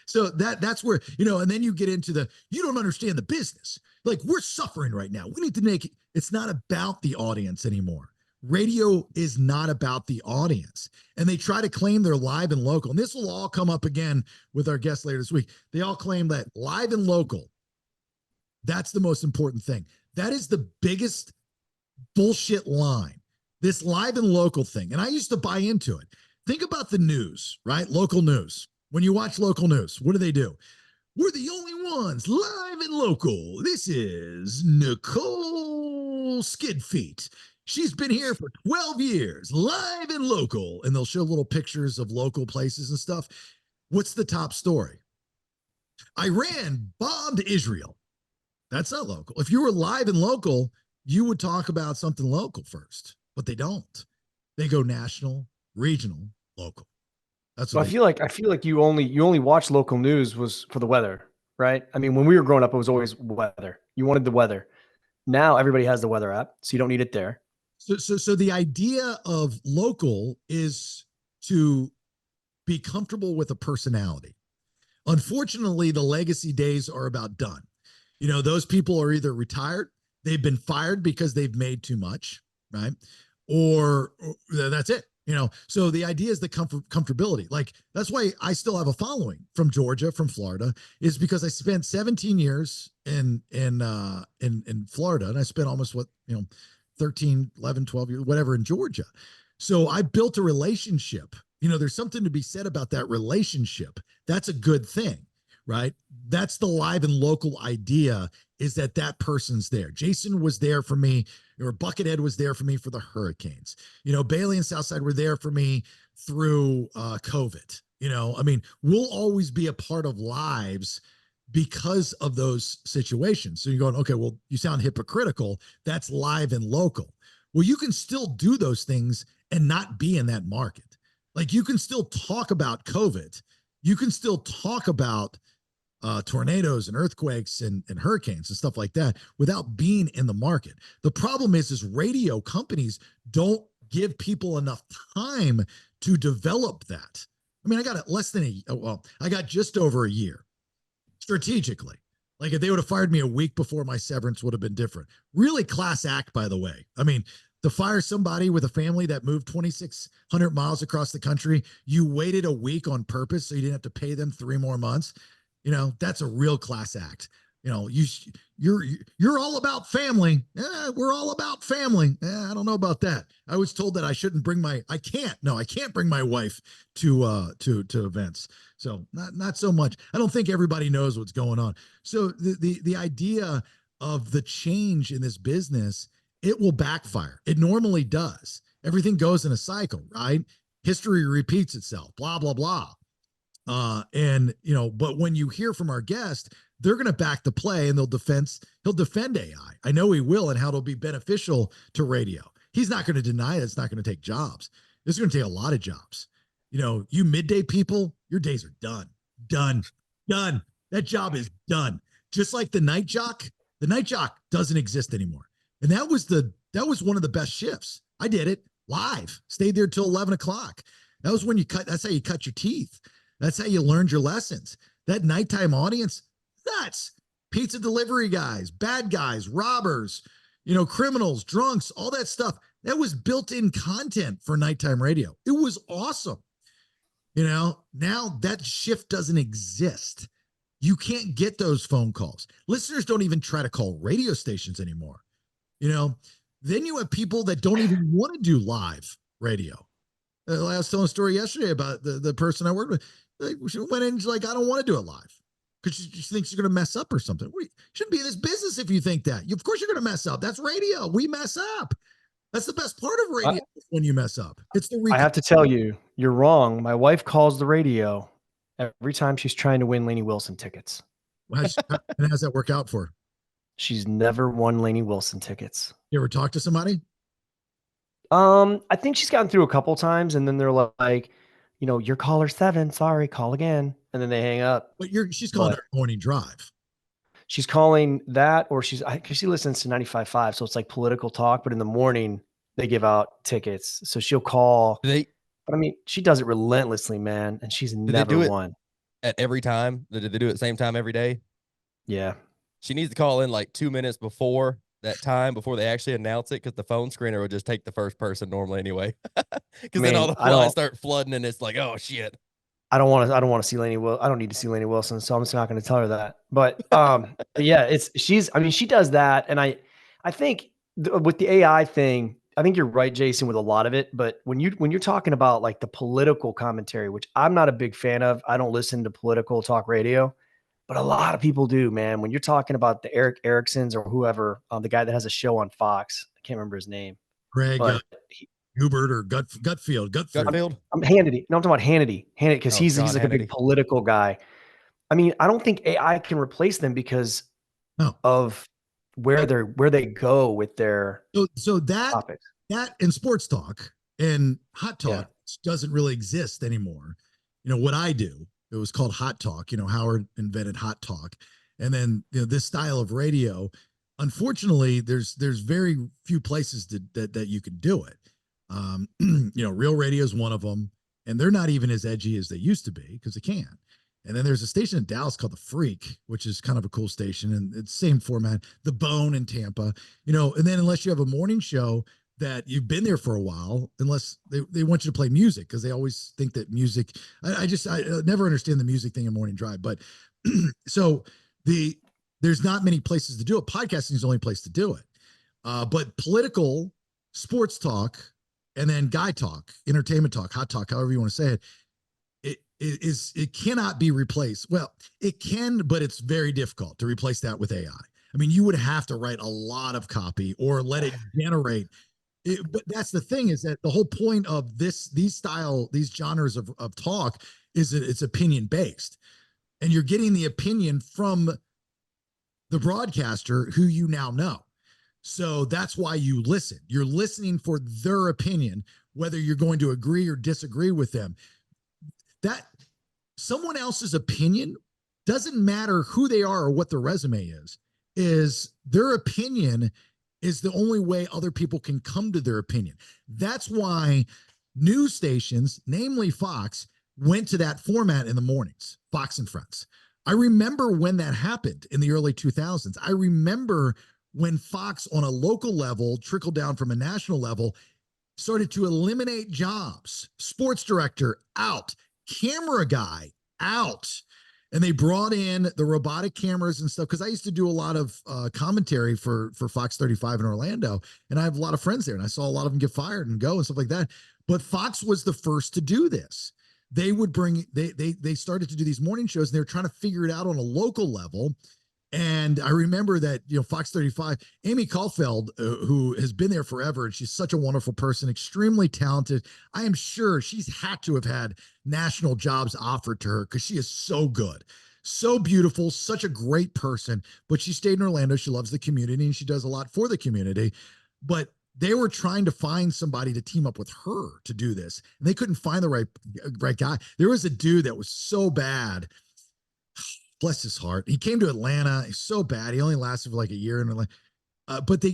So that's where, you know, and then you get into you don't understand the business. Like, we're suffering right now. We need to make it's not about the audience anymore. Radio is not about the audience. And they try to claim they're live and local. And this will all come up again with our guests later this week. They all claim that live and local, that's the most important thing. That is the biggest bullshit line, this live and local thing. And I used to buy into it. Think about the news, right? Local news. When you watch local news, what do? We're the only ones live and local. This is Nicole Skidfeet. She's been here for 12 years, live and local. And they'll show little pictures of local places and stuff. What's the top story? Iran bombed Israel. That's not local. If you were live and local, you would talk about something local first, but they don't. They go national, regional, local. That's what I feel like you only watch local news was for the weather, right? I mean, when we were growing up, it was always weather. You wanted the weather. Now everybody has the weather app, so you don't need it there. So the idea of local is to be comfortable with a personality. Unfortunately, the legacy days are about done. You know, those people are either retired, they've been fired because they've made too much, right? Or that's it. You know, so the idea is the comfortability. Like, that's why I still have a following from Georgia, from Florida, is because I spent 17 years in Florida, and I spent almost 13, 11, 12 years, whatever, in Georgia. So I built a relationship. You know, there's something to be said about that relationship. That's a good thing, right? That's the live and local idea, is that person's there. Jason was there for me, or Buckethead was there for me for the hurricanes. You know, Bailey and Southside were there for me through COVID. You know, I mean, we'll always be a part of lives because of those situations. So you're going, okay, well, you sound hypocritical. That's live and local. Well, you can still do those things and not be in that market. Like, you can still talk about COVID. You can still talk about tornadoes and earthquakes and hurricanes and stuff like that without being in the market. The problem is radio companies don't give people enough time to develop that. I mean, I got I got just over a year strategically. Like, if they would have fired me a week before, my severance would have been different. Really class act, by the way. I mean, to fire somebody with a family that moved 2,600 miles across the country, you waited a week on purpose so you didn't have to pay them 3 more months. You know, that's a real class act. you're all about family. We're all about family. I don't know about that. I was told that I shouldn't bring I can't bring my wife to events. So not so much. I don't think everybody knows what's going on. So the idea of the change in this business, it will backfire. It normally does. Everything goes in a cycle, right? History repeats itself, blah, blah, blah. But when you hear from our guest, they're going to back the play and he'll defend AI. I know he will, and how it'll be beneficial to radio. He's not going to deny that it's not going to take jobs. It's going to take a lot of jobs. You midday people, your days are done. That job is done. Just like the night jock doesn't exist anymore. And that was one of the best shifts. I did it live, stayed there till 11 o'clock. That was when that's how you cut your teeth. That's how you learned your lessons. That nighttime audience, nuts. Pizza delivery guys, bad guys, robbers, criminals, drunks, all that stuff. That was built-in content for nighttime radio. It was awesome. Now that shift doesn't exist. You can't get those phone calls. Listeners don't even try to call radio stations anymore. Then you have people that don't even want to do live radio. I was telling a story yesterday about the person I worked with. She went in, she's like, I don't want to do it live because she thinks you're going to mess up or something. You shouldn't be in this business if you think that. Of course you're going to mess up. That's radio. We mess up. That's the best part of radio when you mess up. It's the I have to tell you, you're wrong. My wife calls the radio every time she's trying to win Lainey Wilson tickets. And how's that work out for her? She's never won Lainey Wilson tickets. You ever talk to somebody? I think she's gotten through a couple times, and then they're like, your caller 7, sorry, call again. And then they hang up. But she's calling her morning drive. She's calling that, or because she listens to 95.5. So it's like political talk, but in the morning they give out tickets. So she'll call. But I mean, she does it relentlessly, man. And she's never won. At every time? Did they do it at the same time every day? Yeah. She needs to call in like 2 minutes before that time, before they actually announce it, because the phone screener would just take the first person normally anyway. Because then all the flies start flooding and it's like, oh shit. I don't want to see Lainey Wilson. I don't need to see Lainey Wilson, so I'm just not going to tell her that. But yeah, she does that. And I think with the AI thing, I think you're right, Jason, with a lot of it. But when you're talking about like the political commentary, which I'm not a big fan of, I don't listen to political talk radio, but a lot of people do, man. When you're talking about the Eric Ericksons or whoever, the guy that has a show on Fox, I can't remember his name. Greg Hubert or Gutfield. I'm Hannity. No, I'm talking about Hannity. Because he's like a big political guy. I mean, I don't think AI can replace them because of where they go with their topics. That and sports talk and hot talk doesn't really exist anymore. What I do, it was called hot talk. Howard invented hot talk. And then this style of radio, unfortunately, there's very few places that you can do it. Real radio is one of them, and they're not even as edgy as they used to be because they can't. And then there's a station in Dallas called The Freak, which is kind of a cool station, and it's same format. The Bone in Tampa, and then unless you have a morning show that you've been there for a while, unless they want you to play music because they always think that music. I never understand the music thing in Morning Drive, but so there's not many places to do it. Podcasting is the only place to do it, but political, sports talk. And then guy talk, entertainment talk, hot talk, however you want to say it, it cannot be replaced. Well, it can, but it's very difficult to replace that with AI. I mean, you would have to write a lot of copy or let it generate. But that's the thing, is that the whole point of these genres of talk is that it's opinion based, and you're getting the opinion from the broadcaster who you now know. So that's why you listen. You're listening for their opinion, whether you're going to agree or disagree with them. That someone else's opinion doesn't matter who they are or what their resume is their opinion is the only way other people can come to their opinion. That's why news stations, namely Fox, went to that format in the mornings, Fox and Friends. I remember when that happened in the early 2000s. I remember when Fox on a local level trickled down from a national level, started to eliminate jobs. Sports director out, camera guy out. And they brought in the robotic cameras and stuff because I used to do a lot of commentary for Fox 35 in Orlando, and I have a lot of friends there, and I saw a lot of them get fired and go and stuff like that. But Fox was the first to do this. They would bring they started to do these morning shows, and they were trying to figure it out on a local level. And I remember that, Fox 35, Amy Caulfield, who has been there forever, and she's such a wonderful person, extremely talented. I am sure she's had to have had national jobs offered to her because she is so good, so beautiful, such a great person. But she stayed in Orlando. She loves the community, and she does a lot for the community. But they were trying to find somebody to team up with her to do this, and they couldn't find the right guy. There was a dude that was so bad. Bless his heart. He came to Atlanta. He's so bad. He only lasted for like a year. But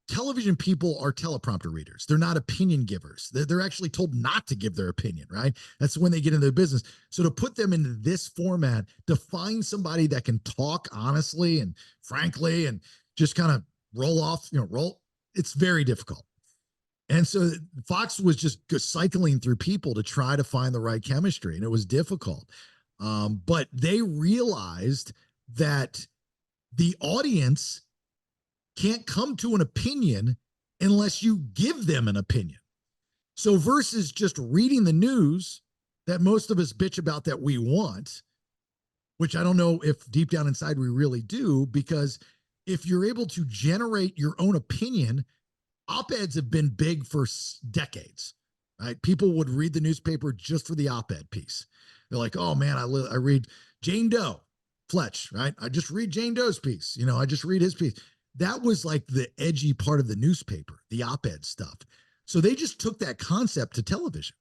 television people are teleprompter readers. They're not opinion givers. They're actually told not to give their opinion, right? That's when they get into the business. So to put them into this format, to find somebody that can talk honestly and frankly and just kind of roll, it's very difficult. And so Fox was just cycling through people to try to find the right chemistry, and it was difficult. But they realized that the audience can't come to an opinion unless you give them an opinion. So versus just reading the news that most of us bitch about that we want, which I don't know if deep down inside we really do, because if you're able to generate your own opinion, op-eds have been big for decades, right? People would read the newspaper just for the op-ed piece. They're like, oh man, I read Jane Doe, Fletch, right? I just read Jane Doe's piece. I just read his piece. That was like the edgy part of the newspaper, the op-ed stuff. So they just took that concept to television.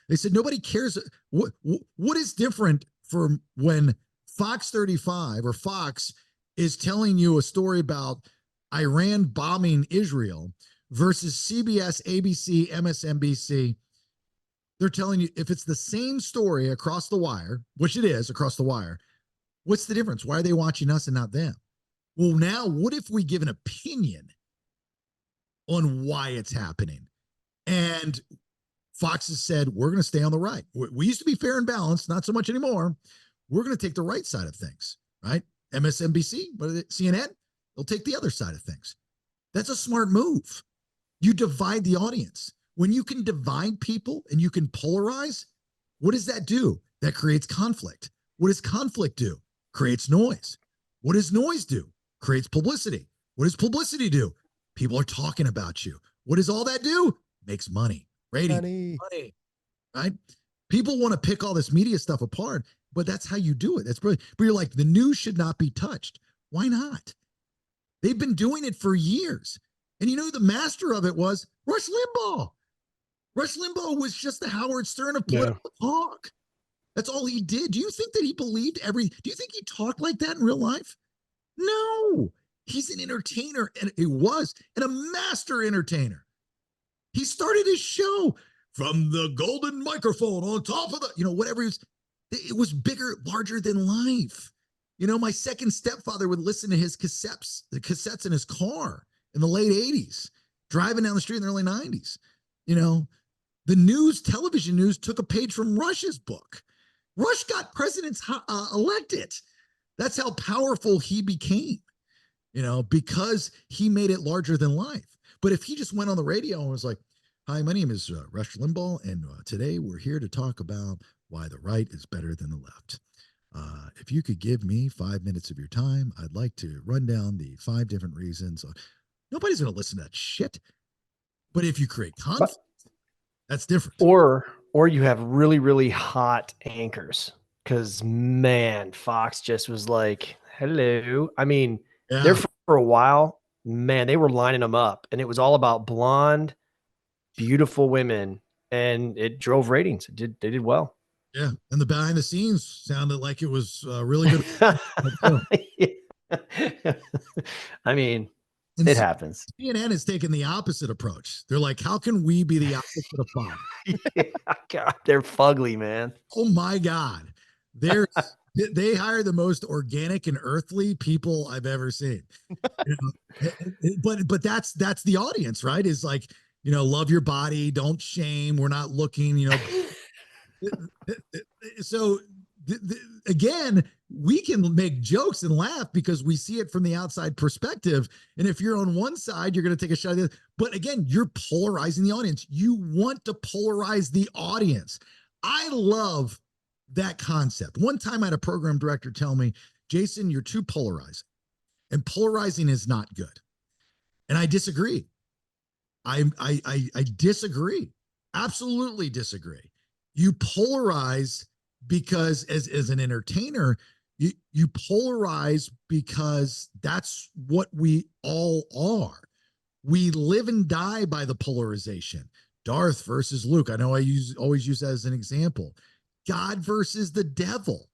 They said, nobody cares. What is different from when Fox 35 or Fox is telling you a story about Iran bombing Israel versus CBS, ABC, MSNBC? They're telling you if it's the same story across the wire, which it is across the wire, what's the difference? Why are they watching us and not them? Well, now what if we give an opinion on why it's happening? And Fox has said, we're going to stay on the right. We used to be fair and balanced, not so much anymore. We're going to take the right side of things, right? MSNBC, CNN, they'll take the other side of things. That's a smart move. You divide the audience. When you can divide people and you can polarize, what does that do? That creates conflict. What does conflict do? Creates noise. What does noise do? Creates publicity. What does publicity do? People are talking about you. What does all that do? Makes money. Rating. Money. Right? People want to pick all this media stuff apart, but that's how you do it. That's brilliant. But you're like, the news should not be touched. Why not? They've been doing it for years. And who the master of it was? Rush Limbaugh. Rush Limbaugh was just the Howard Stern of political talk. That's all he did. Do you think that he believed do you think he talked like that in real life? No. He's an entertainer, and he was, and a master entertainer. He started his show from the golden microphone on top of the, whatever it was bigger, larger than life. My second stepfather would listen to his the cassettes in his car in the late 80s, driving down the street in the early 90s. The television news took a page from Rush's book. Rush got presidents elected. That's how powerful he became, because he made it larger than life. But if he just went on the radio and was like, hi, my name is Rush Limbaugh, and today we're here to talk about why the right is better than the left. If you could give me 5 minutes of your time, I'd like to run down the 5 different reasons. Nobody's going to listen to that shit. But if you create conflict, that's different. Or you have really, really hot anchors. Because, man, Fox just was like, hello. I mean, there for a while, man, they were lining them up. And it was all about blonde, beautiful women. And it drove ratings. They did well. Yeah. And the behind the scenes sounded like it was really good. I mean, it happens. CNN has taken the opposite approach. They're like, how can we be the opposite of Fox? God, they're fugly, man. Oh my God. They hire the most organic and earthly people I've ever seen. But that's the audience, right? Is like, love your body, don't shame. We're not looking, So again, we can make jokes and laugh because we see it from the outside perspective. And if you're on one side, you're going to take a shot at the other. But again, you're polarizing the audience. You want to polarize the audience. I love that concept. One time I had a program director tell me, Jason, you're too polarizing, and polarizing is not good. And I disagree. I disagree. Absolutely disagree. You polarize because as an entertainer, you polarize because that's what we all are. We live and die by the polarization. Darth versus Luke. I know I always use that as an example. God versus the devil.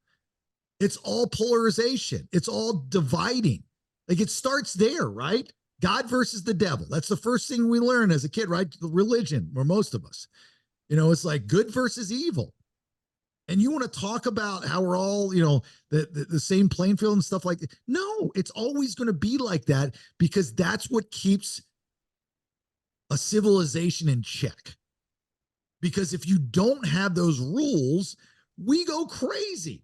It's all polarization. It's all dividing. Like it starts there, right? God versus the devil. That's the first thing we learn as a kid, right? The religion, or most of us. It's like good versus evil. And you want to talk about how we're all, the same playing field and stuff like that. No, it's always going to be like that because that's what keeps a civilization in check. Because if you don't have those rules, we go crazy.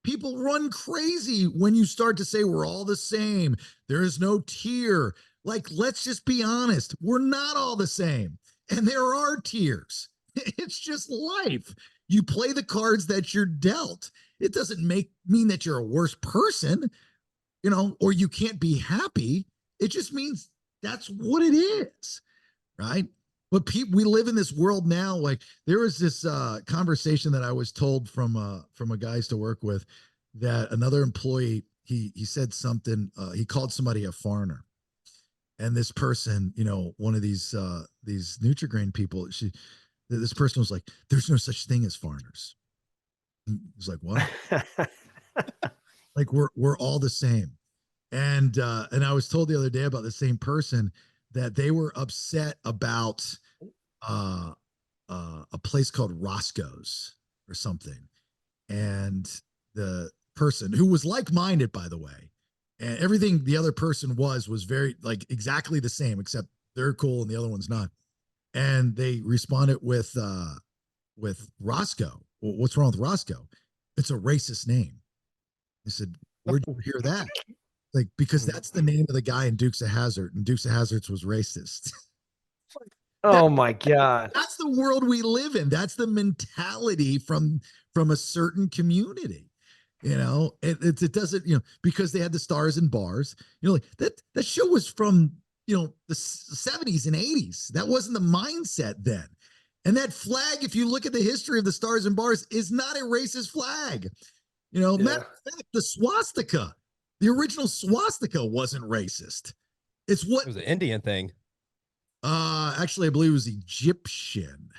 People run crazy when you start to say we're all the same. There is no tier. Like, let's just be honest. We're not all the same. And there are tiers. It's just life. You play the cards that you're dealt. It doesn't mean that you're a worse person, or you can't be happy. It just means that's what it is, right? But we live in this world now. Like there was this conversation that I was told from a guy I used to work with, that another employee, he said something, he called somebody a foreigner. And this person, one of these Nutri-Grain people, this person was like, there's no such thing as foreigners. He was like, what? Like we're all the same. And I was told the other day about the same person that they were upset about a place called Roscoe's or something. And the person who was like-minded, by the way, and everything the other person was very like exactly the same, except they're cool and the other one's not. And they responded with Roscoe. Well, what's wrong with Roscoe? It's a racist name. I said, where'd you hear that? Like, because that's the name of the guy in Dukes of Hazzard, and Dukes of Hazzard was racist. Oh my God. That's the world we live in. That's the mentality from a certain community. It doesn't, because they had the stars and bars, like that show was from, the 70s and 80s. That wasn't the mindset then. And that flag, if you look at the history of the stars and bars, is not a racist flag. Matter of fact, the swastika, the original swastika wasn't racist. It's what It was an Indian thing. Actually, I believe it was Egyptian.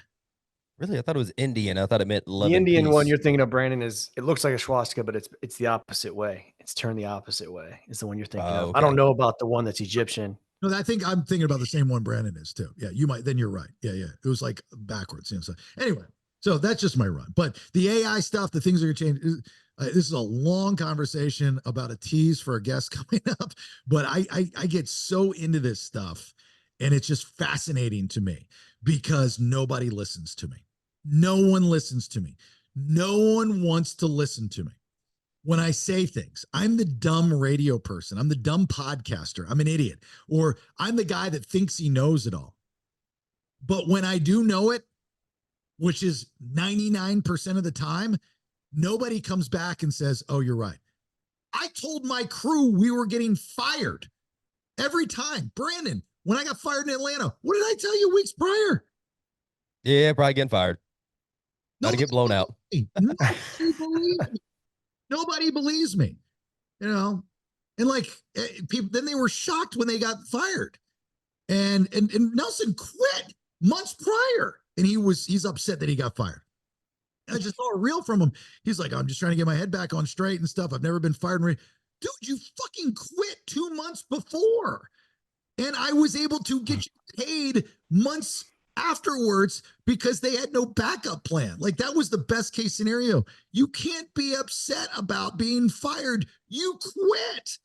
Really? I thought it was Indian. I thought it meant love The and Indian one peace. you're thinking of, Brandon, it looks like a swastika, but it's the opposite way. It's turned the opposite way. Is the one you're thinking of. I don't know about the one that's Egyptian. No, I think I'm thinking about the same one Brandon is too. Yeah, you might. Then you're right. Yeah. It was like backwards. So anyway, so that's just my run. But the AI stuff, the things are going to change. This is a long conversation about a tease for a guest coming up. But I get so into this stuff, and it's just fascinating to me because nobody listens to me. No one listens to me. No one wants to listen to me. When I say things, I'm the dumb radio person. I'm the dumb podcaster. I'm an idiot. Or I'm the guy that thinks he knows it all. But when I do know it, which is 99% of the time, nobody comes back and says, oh, you're right. I told my crew we were getting fired every time. Brandon, when I got fired in Atlanta, what did I tell you weeks prior? Yeah, probably getting fired. Not to get blown out. Nobody believes me, and like people, then they were shocked when they got fired, and Nelson quit months prior, and he's upset that he got fired. I just saw a reel from him. He's like, I'm just trying to get my head back on straight and stuff. I've never been fired. Dude, you fucking quit 2 months before, and I was able to get you paid months afterwards because they had no backup plan. Like that was the best case scenario. You can't be upset about being fired. You quit.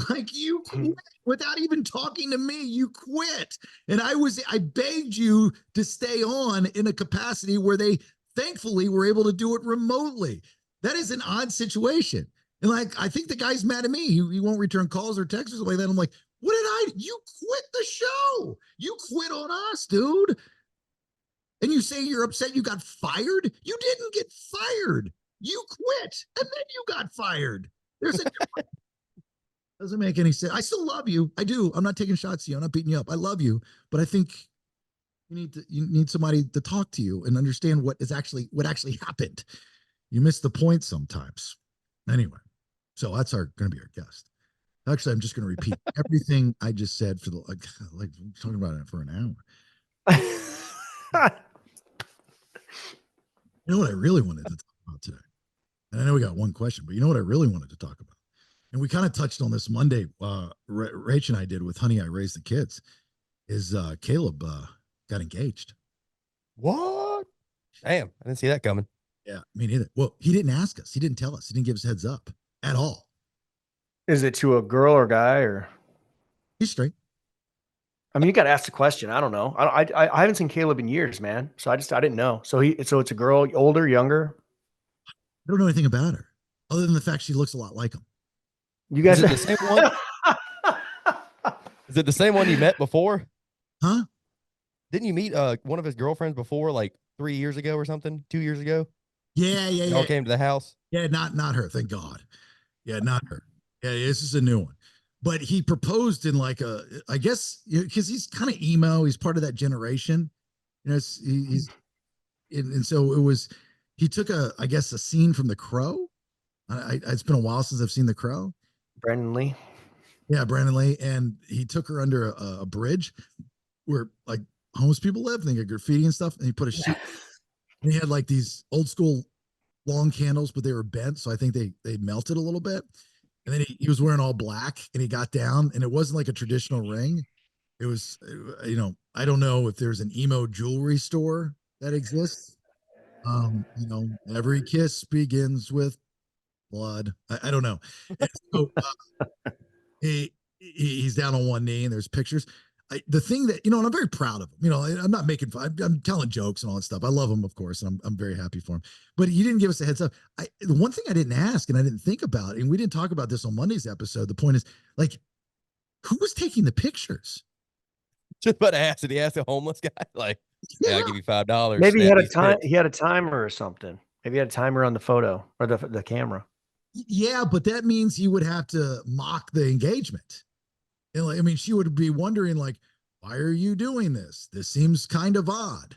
Like you quit without even talking to me. You quit. And I begged you to stay on in a capacity where they thankfully were able to do it remotely. That is an odd situation. And like, I think the guy's mad at me. He won't return calls or texts or something like that. I'm like, what did you quit the show? You quit on us, dude. And you say you're upset you got fired? You didn't get fired. You quit and then you got fired. There's a difference. Doesn't make any sense. I still love you. I do. I'm not taking shots at you. I'm not beating you up. I love you, but I think you need somebody to talk to you and understand what actually happened. You miss the point sometimes. Anyway, so that's going to be our guest. Actually, I'm just going to repeat everything I just said for the like I'm talking about it for an hour. You know what I really wanted to talk about today? And I know we got one question, but you know what I really wanted to talk about? And we kind of touched on this Monday. Rach and I did with Honey, I Raised the Kids. Is Caleb got engaged? What? Damn, I didn't see that coming. Yeah, me neither. Well, he didn't ask us. He didn't tell us. He didn't give us heads up at all. Is it to a girl or guy or? He's straight. I mean, you got to ask the question. I don't know. I haven't seen Caleb in years, man. So I didn't know. So it's a girl, older, younger. I don't know anything about her other than the fact she looks a lot like him. You guys Is it the same one? Is it the same one you met before? Huh? Didn't you meet one of his girlfriends before, like 3 years ago or something? 2 years ago? Yeah. Y'all came to the house. Yeah, not her. Thank God. Yeah, not her. Yeah, this is a new one. But he proposed in like I guess, because he's kind of emo. He's part of that generation. You know, and so it was. He took I guess a scene from The Crow. It's been a while since I've seen The Crow. Brandon Lee. Yeah, Brandon Lee, and he took her under a bridge where like homeless people live, and they get graffiti and stuff. And he put a sheet. And he had like these old school long candles, but they were bent, so I think they melted a little bit. And then he was wearing all black, and he got down, and it wasn't like a traditional ring. It was, I don't know if there's an emo jewelry store that exists. Every kiss begins with blood. I don't know. And so he's down on one knee, and there's pictures. The thing that, and I'm very proud of him. I'm not making fun. I'm telling jokes and all that stuff. I love him, of course, and I'm very happy for him. But he didn't give us a heads up. The one thing I didn't ask and I didn't think about, and we didn't talk about this on Monday's episode. The point is, like, who was taking the pictures? Just about to ask. Did he ask a homeless guy? Like, yeah, I'll give you $5. Maybe he snap had a these time. pics. He had a timer or something. Maybe he had a timer on the photo or the camera. Yeah, but that means he would have to mock the engagement. And like, I mean, she would be wondering, like, why are you doing this? This seems kind of odd.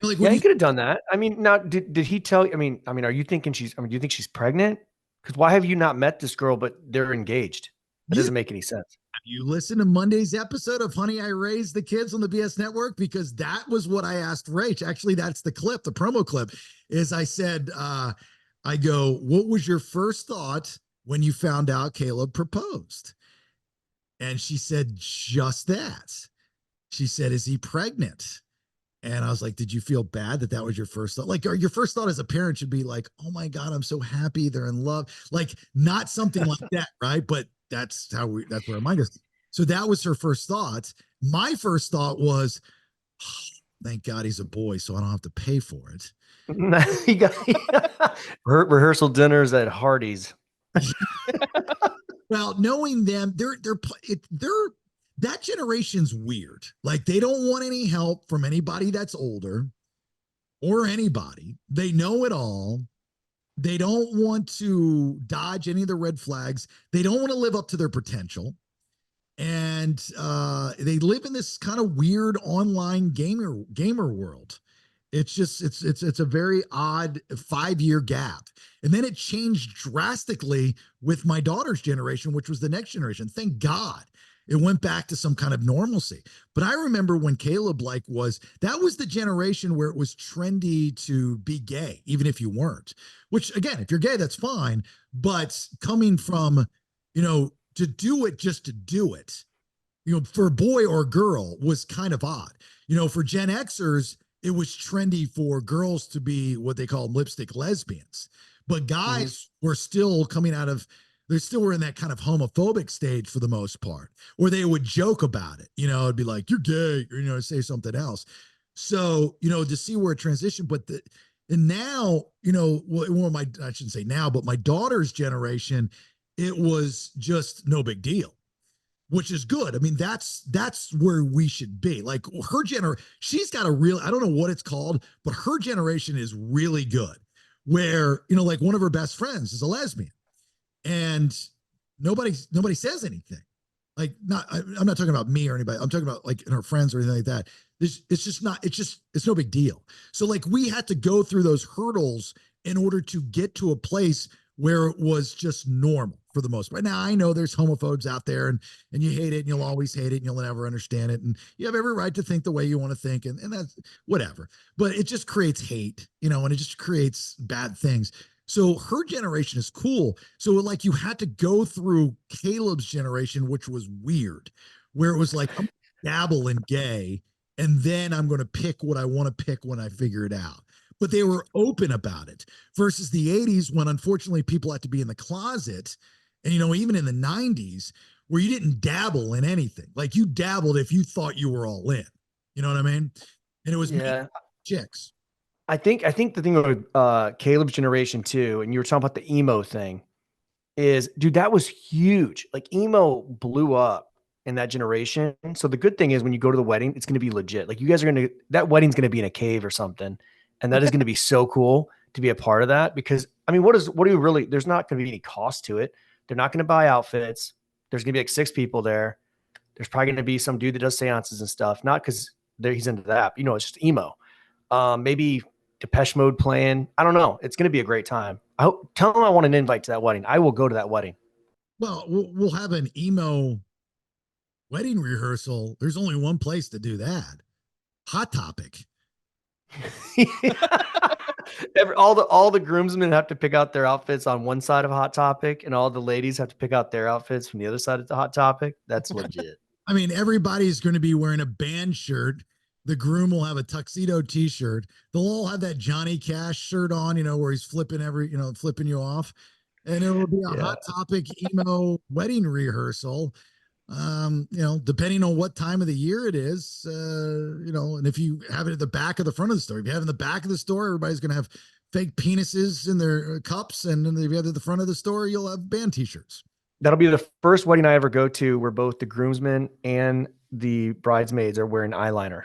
Like, Yeah, he could have done that. I mean, now did he tell you? I mean, are you thinking do you think she's pregnant? Because why have you not met this girl, but they're engaged? That doesn't make any sense. You listen to Monday's episode of Honey, I Raised the Kids on the BS Network, because that was what I asked Rach. Actually, that's the clip, the promo clip, is I said, I go, what was your first thought when you found out Caleb proposed? And she said just that. She said, is he pregnant? And I was like, did you feel bad that was your first thought? Like, your first thought as a parent should be like, oh my God, I'm so happy they're in love. Like, not something like that, right? But that's where our mind goes. So that was her first thought. My first thought was, oh, thank God he's a boy, so I don't have to pay for it. He got rehearsal dinners at Hardee's. Well, knowing them, they're that generation's weird. Like, they don't want any help from anybody that's older or anybody. They know it all. They don't want to dodge any of the red flags. They don't want to live up to their potential. And they live in this kind of weird online gamer world. It's just, it's a very odd 5-year gap. And then it changed drastically with my daughter's generation, which was the next generation. Thank God it went back to some kind of normalcy. But I remember when Caleb that was the generation where it was trendy to be gay, even if you weren't, which again, if you're gay, that's fine. But coming from, to do it just to do it, for a boy or a girl was kind of odd. For Gen Xers, it was trendy for girls to be what they call lipstick lesbians, but guys were still they still were in that kind of homophobic stage for the most part, or they would joke about it. It'd be like, you're gay, or, say something else. So, to see where it transitioned, but And now, well, I shouldn't say now, but my daughter's generation, it was just no big deal, which is good. I mean, that's where we should be. Like her generation, she's got I don't know what it's called, but her generation is really good. Where, like one of her best friends is a lesbian and nobody says anything. Like I'm not talking about me or anybody. I'm talking about like in her friends or anything like that. It's no big deal. So like we had to go through those hurdles in order to get to a place where it was just normal for the most part. Now I know there's homophobes out there and you hate it and you'll always hate it and you'll never understand it. And you have every right to think the way you want to think and that's whatever. But it just creates hate, and it just creates bad things. So her generation is cool. So like you had to go through Caleb's generation, which was weird, where it was like, I'm dabble in gay and then I'm going to pick what I want to pick when I figure it out. But they were open about it versus the 80s when unfortunately people had to be in the closet. And, even in the 90s where you didn't dabble in anything, like you dabbled if you thought you were all in, you know what I mean? And it was chicks. I think the thing with Caleb's generation too, and you were talking about the emo thing, is dude, that was huge. Like emo blew up in that generation. So the good thing is when you go to the wedding, it's going to be legit. Like you guys are that wedding's going to be in a cave or something, and that is going to be so cool to be a part of that. Because I mean, what do you really? There's not going to be any cost to it. They're not going to buy outfits. There's going to be like 6 people there. There's probably going to be some dude that does seances and stuff. Not because he's into that. It's just emo. Maybe Depeche Mode playing. I don't know. It's going to be a great time. Tell them I want an invite to that wedding. I will go to that wedding. Well, we'll have an emo wedding rehearsal. There's only one place to do that. Hot Topic. all the groomsmen have to pick out their outfits on one side of Hot Topic, and all the ladies have to pick out their outfits from the other side of the Hot Topic. That's legit. I mean, everybody's going to be wearing a band shirt. The groom will have a tuxedo t-shirt. They'll all have that Johnny Cash shirt on, where he's flipping flipping you off. And it will be a Hot Topic emo wedding rehearsal. Depending on what time of the year it is, and if you have it at the back of the front of the store, if you have it in the back of the store, everybody's going to have fake penises in their cups. And then if you have it at the front of the store, you'll have band t-shirts. That'll be the first wedding I ever go to where both the groomsmen and the bridesmaids are wearing eyeliner.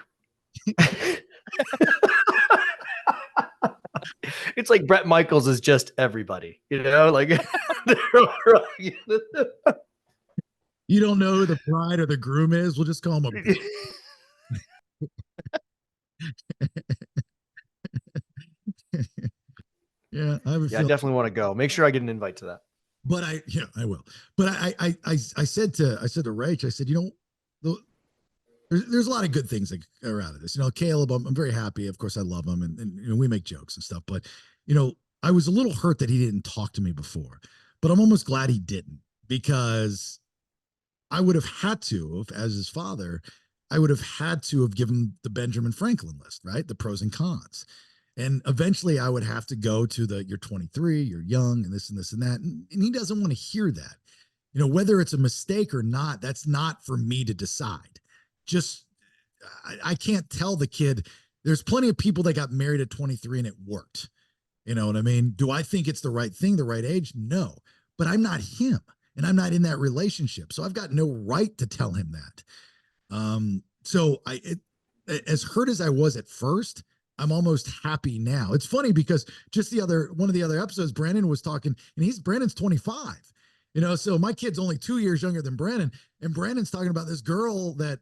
It's like Bret Michaels is just everybody, like you don't know who the bride or the groom is. We'll just call them Yeah, I definitely want to go. Make sure I get an invite to that. But I will. But I said to Rach, I said, there's a lot of good things that are out of this. Caleb, I'm very happy. Of course, I love him, and we make jokes and stuff. But I was a little hurt that he didn't talk to me before, but I'm almost glad he didn't, because I would have had to, as his father, I would have had to have given the Benjamin Franklin list, right? The pros and cons. And eventually I would have to go to you're 23, you're young, and this and this and that. And he doesn't want to hear that. Whether it's a mistake or not, that's not for me to decide. I can't tell the kid. There's plenty of people that got married at 23 and it worked. You know what I mean? Do I think it's the right thing, the right age? No, but I'm not him and I'm not in that relationship. So I've got no right to tell him that. So as hurt as I was at first, I'm almost happy now. It's funny because just one of the other episodes, Branden was talking, and Brandon's 25. So my kid's only 2 years younger than Branden, and Brandon's talking about this girl that,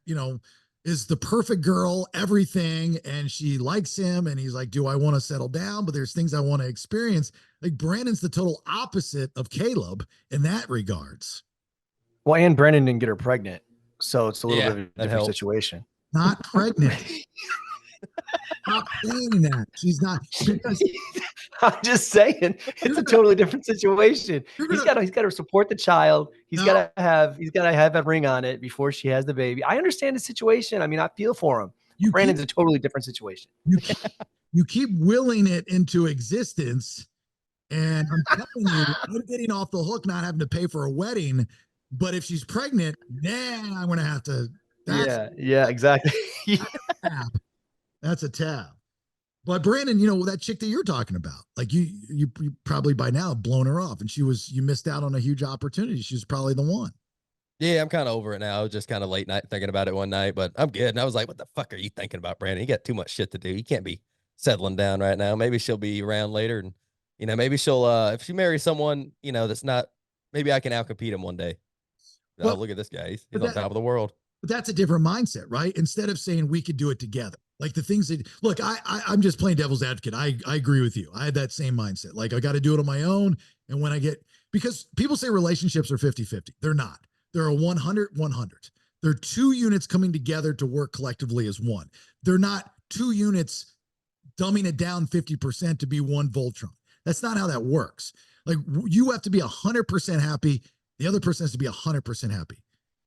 is the perfect girl, everything, and she likes him, and he's like, do I want to settle down? But there's things I want to experience. Like Brandon's the total opposite of Caleb in that regards. Well, and Branden didn't get her pregnant, so it's a little bit of a different situation. Not pregnant. Stop saying that. She's not. I'm just saying it's a totally different situation. He's got to support the child. He's got to have a ring on it before she has the baby. I understand the situation. I mean, I feel for him. Brandon's a totally different situation. You keep willing it into existence, and I'm telling you, I'm getting off the hook, not having to pay for a wedding. But if she's pregnant, then I'm going to have to. Yeah, exactly. That's a tab. But Brandon, you know, that chick that you're talking about, like you probably by now have blown her off, and you missed out on a huge opportunity. She was probably the one. Yeah, I'm kind of over it now. I was just kind of late night thinking about it one night, but I'm good. And I was like, what the fuck are you thinking about, Brandon? You got too much shit to do. You can't be settling down right now. Maybe she'll be around later. And, you know, maybe she'll, if she marries someone, you know, that's not, maybe I can outcompete him one day. Oh, Well, look at this guy. He's but on that- top of the world. But that's a different mindset, right? Instead of saying we could do it together, like the things that look, I'm just playing devil's advocate. I agree with you. I had that same mindset. Like I got to do it on my own. And when I get, because people say relationships are 50-50. They're not. They're a 100-100. They're two units coming together to work collectively as one. They're not two units dumbing it down 50% to be one Voltron. That's not how that works. Like you have to be 100% happy. The other person has to be 100% happy.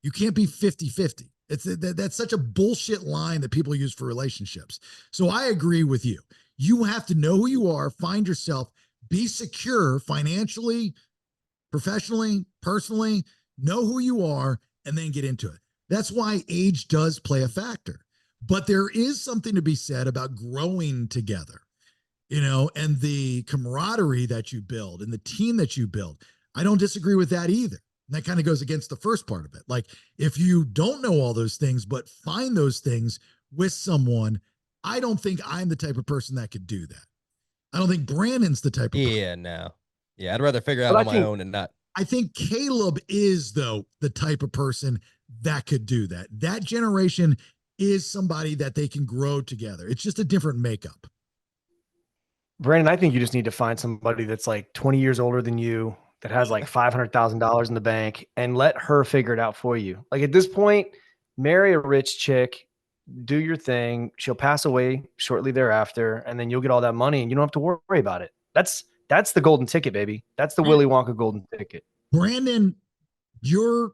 You can't be 50-50. That's such a bullshit line that people use for relationships. So I agree with you. You have to know who you are, find yourself, be secure financially, professionally, personally, know who you are, and then get into it. That's why age does play a factor. But there is something to be said about growing together, you know, and the camaraderie that you build and the team that you build. I don't disagree with that either. And that kind of goes against the first part of it. Like if you don't know all those things, but find those things with someone, I don't think I'm the type of person that could do that. I don't think Brandon's the type of person. Yeah, no. Yeah, I'd rather figure out But on I my think- own and not. I think Caleb is, though, the type of person that could do that. That generation is somebody that they can grow together. It's just a different makeup. Brandon, I think you just need to find somebody that's like 20 years older than you, that has like $500,000 in the bank, and let her figure it out for you. Like at this point, marry a rich chick, do your thing. She'll pass away shortly thereafter, and then you'll get all that money and you don't have to worry about it. That's the golden ticket, baby. That's the Willy Wonka golden ticket. Brandon, your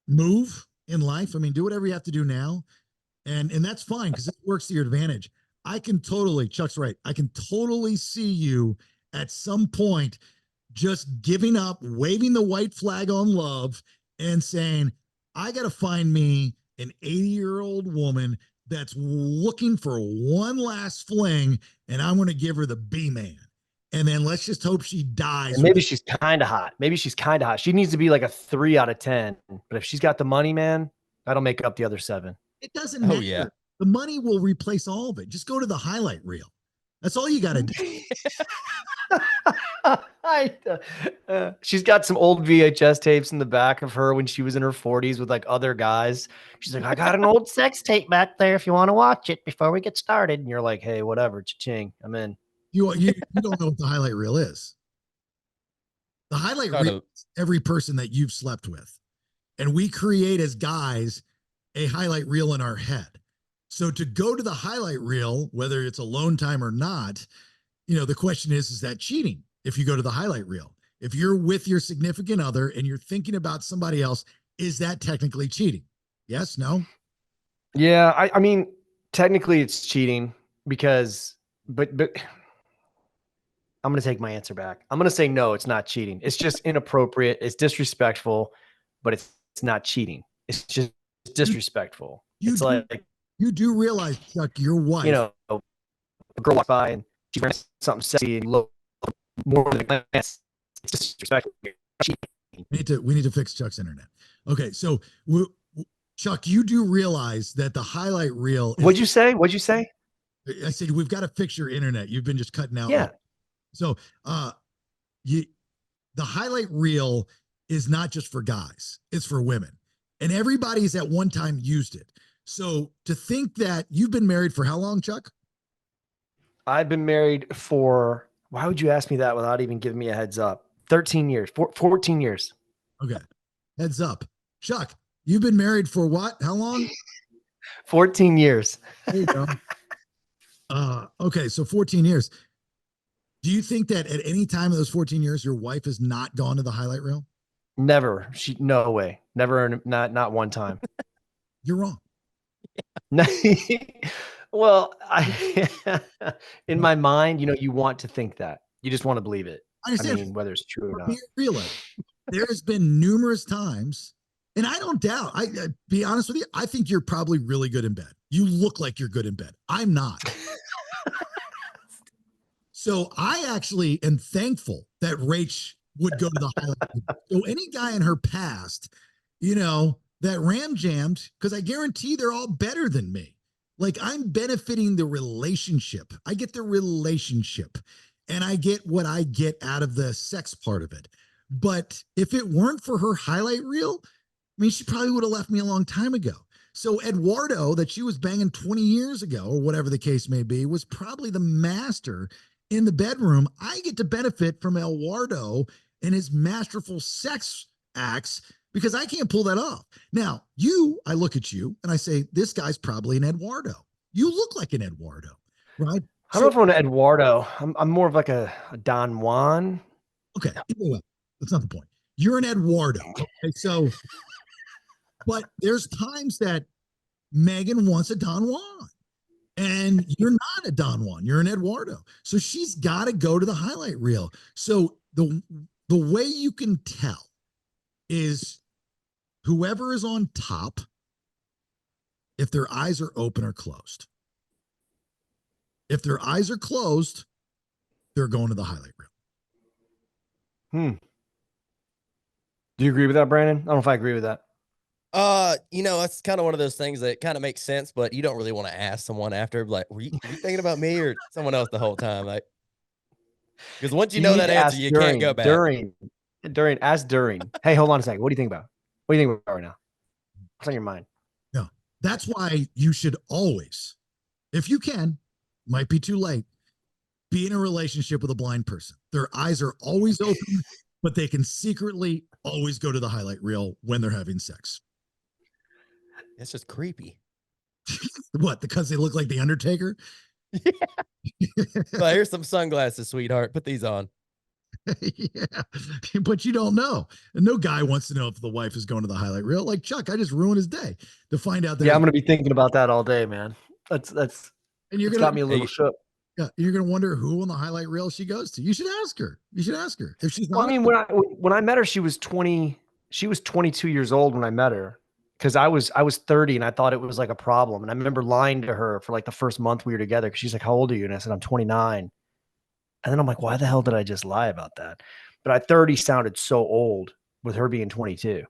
move in life, I mean, do whatever you have to do now. And that's fine because it works to your advantage. I can totally, Chuck's right. I can totally see you at some point just giving up, waving the white flag on love and saying, I got to find me an 80-year-old woman that's looking for one last fling, and I'm going to give her the B-man. And then let's just hope she dies. And maybe she's kind of hot. Maybe she's kind of hot. She needs to be like a 3 out of 10. But if she's got the money, man, that'll make up the other 7. It doesn't matter. Oh, yeah. The money will replace all of it. Just go to the highlight reel. That's all you got to do. She's got some old VHS tapes in the back of her when she was in her 40s with like other guys. She's like, I got an old sex tape back there if you want to watch it before we get started. And you're like, hey, whatever, cha-ching, I'm in. You don't know what the highlight reel is. The highlight Kind reel of- is every person that you've slept with. And we create as guys a highlight reel in our head. So to go to the highlight reel, whether it's alone time or not, you know, the question is that cheating if you go to the highlight reel? If you're with your significant other and you're thinking about somebody else, is that technically cheating? Yes, no? Yeah, I mean, technically it's cheating because, but I'm going to take my answer back. I'm going to say no, it's not cheating. It's just inappropriate. It's disrespectful, but it's not cheating. It's just disrespectful. It's like, You do realize, Chuck, your wife. you know, a girl walks by and she's wearing something sexy and look more than a glance. It's disrespectful. We need to fix Chuck's internet. Okay, so Chuck, you do realize that the highlight reel. What'd you say? What'd you say? I said we've got to fix your internet. You've been just cutting out. Yeah. So, the highlight reel is not just for guys; it's for women, and everybody's at one time used it. So to think that you've been married for how long, Chuck? I've been married for, why would you ask me that without even giving me a heads up? 13 years, 14 years. Okay, heads up, Chuck. You've been married for what? How long? 14 years. There you go. Okay, so 14 years. Do you think that at any time of those 14 years, your wife has not gone to the highlight reel? Never. No way. Never. Not one time. You're wrong. Well, in my mind, you know, you want to think that. You just want to believe it. I I understand. mean, whether it's true or not. Be real. There has been numerous times, and I don't doubt. I be honest with you. I think you're probably really good in bed. You look like you're good in bed. I'm not. So I actually am thankful that Rach would go to the highlight reel. So any guy in her past, that ram jammed, because I guarantee they're all better than me. Like, I'm benefiting the relationship. I get the relationship and I get what I get out of the sex part of it. But if it weren't for her highlight reel, I mean, she probably would have left me a long time ago. So Eduardo, that she was banging 20 years ago, or whatever the case may be, was probably the master in the bedroom. I get to benefit from Eduardo and his masterful sex acts because I can't pull that off. Now, I look at you and I say, this guy's probably an Eduardo. You look like an Eduardo, right? I don't know if I'm an Eduardo. I'm more of like a Don Juan. Okay, that's not the point. You're an Eduardo. Okay, so, but there's times that Megan wants a Don Juan, and you're not a Don Juan. You're an Eduardo. So she's got to go to the highlight reel. So the way you can tell is whoever is on top, if their eyes are open or closed. If their eyes are closed, they're going to the highlight reel. Do you agree with that, Brandon? I don't know if I agree with that. It's kind of one of those things that kind of makes sense, but you don't really want to ask someone after, like, were you thinking about me or someone else the whole time? Like, because once you know that answer, you can't go back. Ask during. Hey, hold on a second. What do you think about? What do you think about right now? What's on your mind? No, that's why you should always, if you can, might be too late, be in a relationship with a blind person. Their eyes are always open, but they can secretly always go to the highlight reel when they're having sex. It's just creepy. What? Because they look like the Undertaker? Well, here's some sunglasses, sweetheart. Put these on. Yeah, but you don't know. And no guy wants to know if the wife is going to the highlight reel. Like Chuck, I just ruined his day to find out that. Yeah, I'm going to be thinking about that all day, man. That's and you're got me a little shook. Yeah, you're going to wonder who on the highlight reel she goes to. You should ask her. If she's not. Well, I mean, when I met her, she was 20. She was 22 years old when I met her, because I was 30 and I thought it was like a problem. And I remember lying to her for like the first month we were together, because she's like, "How old are you?" And I said, "I'm 29." And then I'm like, why the hell did I just lie about that? But at 30 sounded so old with her being 22.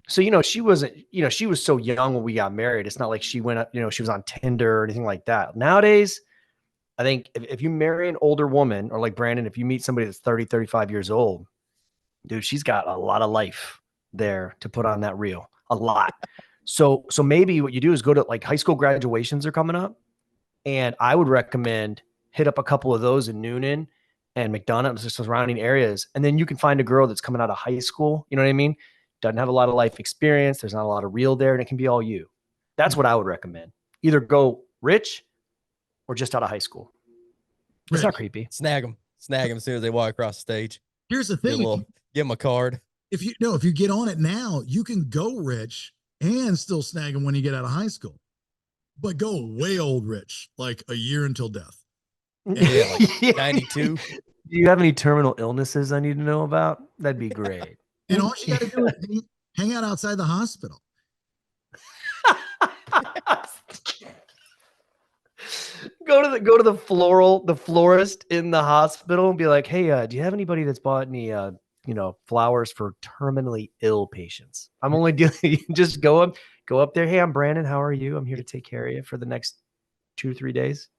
So, she wasn't, she was so young when we got married. It's not like she went up, she was on Tinder or anything like that. Nowadays, I think if you marry an older woman, or like Brandon, if you meet somebody that's 30, 35 years old, dude, she's got a lot of life there to put on that reel. A lot. So maybe what you do is go to, like, high school graduations are coming up. And I would recommend hit up a couple of those in Noonan and McDonough, and surrounding areas. And then you can find a girl that's coming out of high school. You know what I mean? Doesn't have a lot of life experience. There's not a lot of reel there, and it can be all you. That's what I would recommend. Either go rich or just out of high school. It's not creepy. Snag them as soon as they walk across the stage. Here's the thing. Give them a card. If you get on it now, you can go rich and still snag them when you get out of high school. But go way old rich, like a year until death. Yeah, like 92. Do you have any terminal illnesses I need to know about? That'd be great. And all you got to do is hang out outside the hospital. Go to the florist in the hospital and be like, "Hey, do you have anybody that's bought any flowers for terminally ill patients? I'm only dealing." Just go up there. "Hey, I'm Brandon. How are you? I'm here to take care of you for the next 2 or 3 days."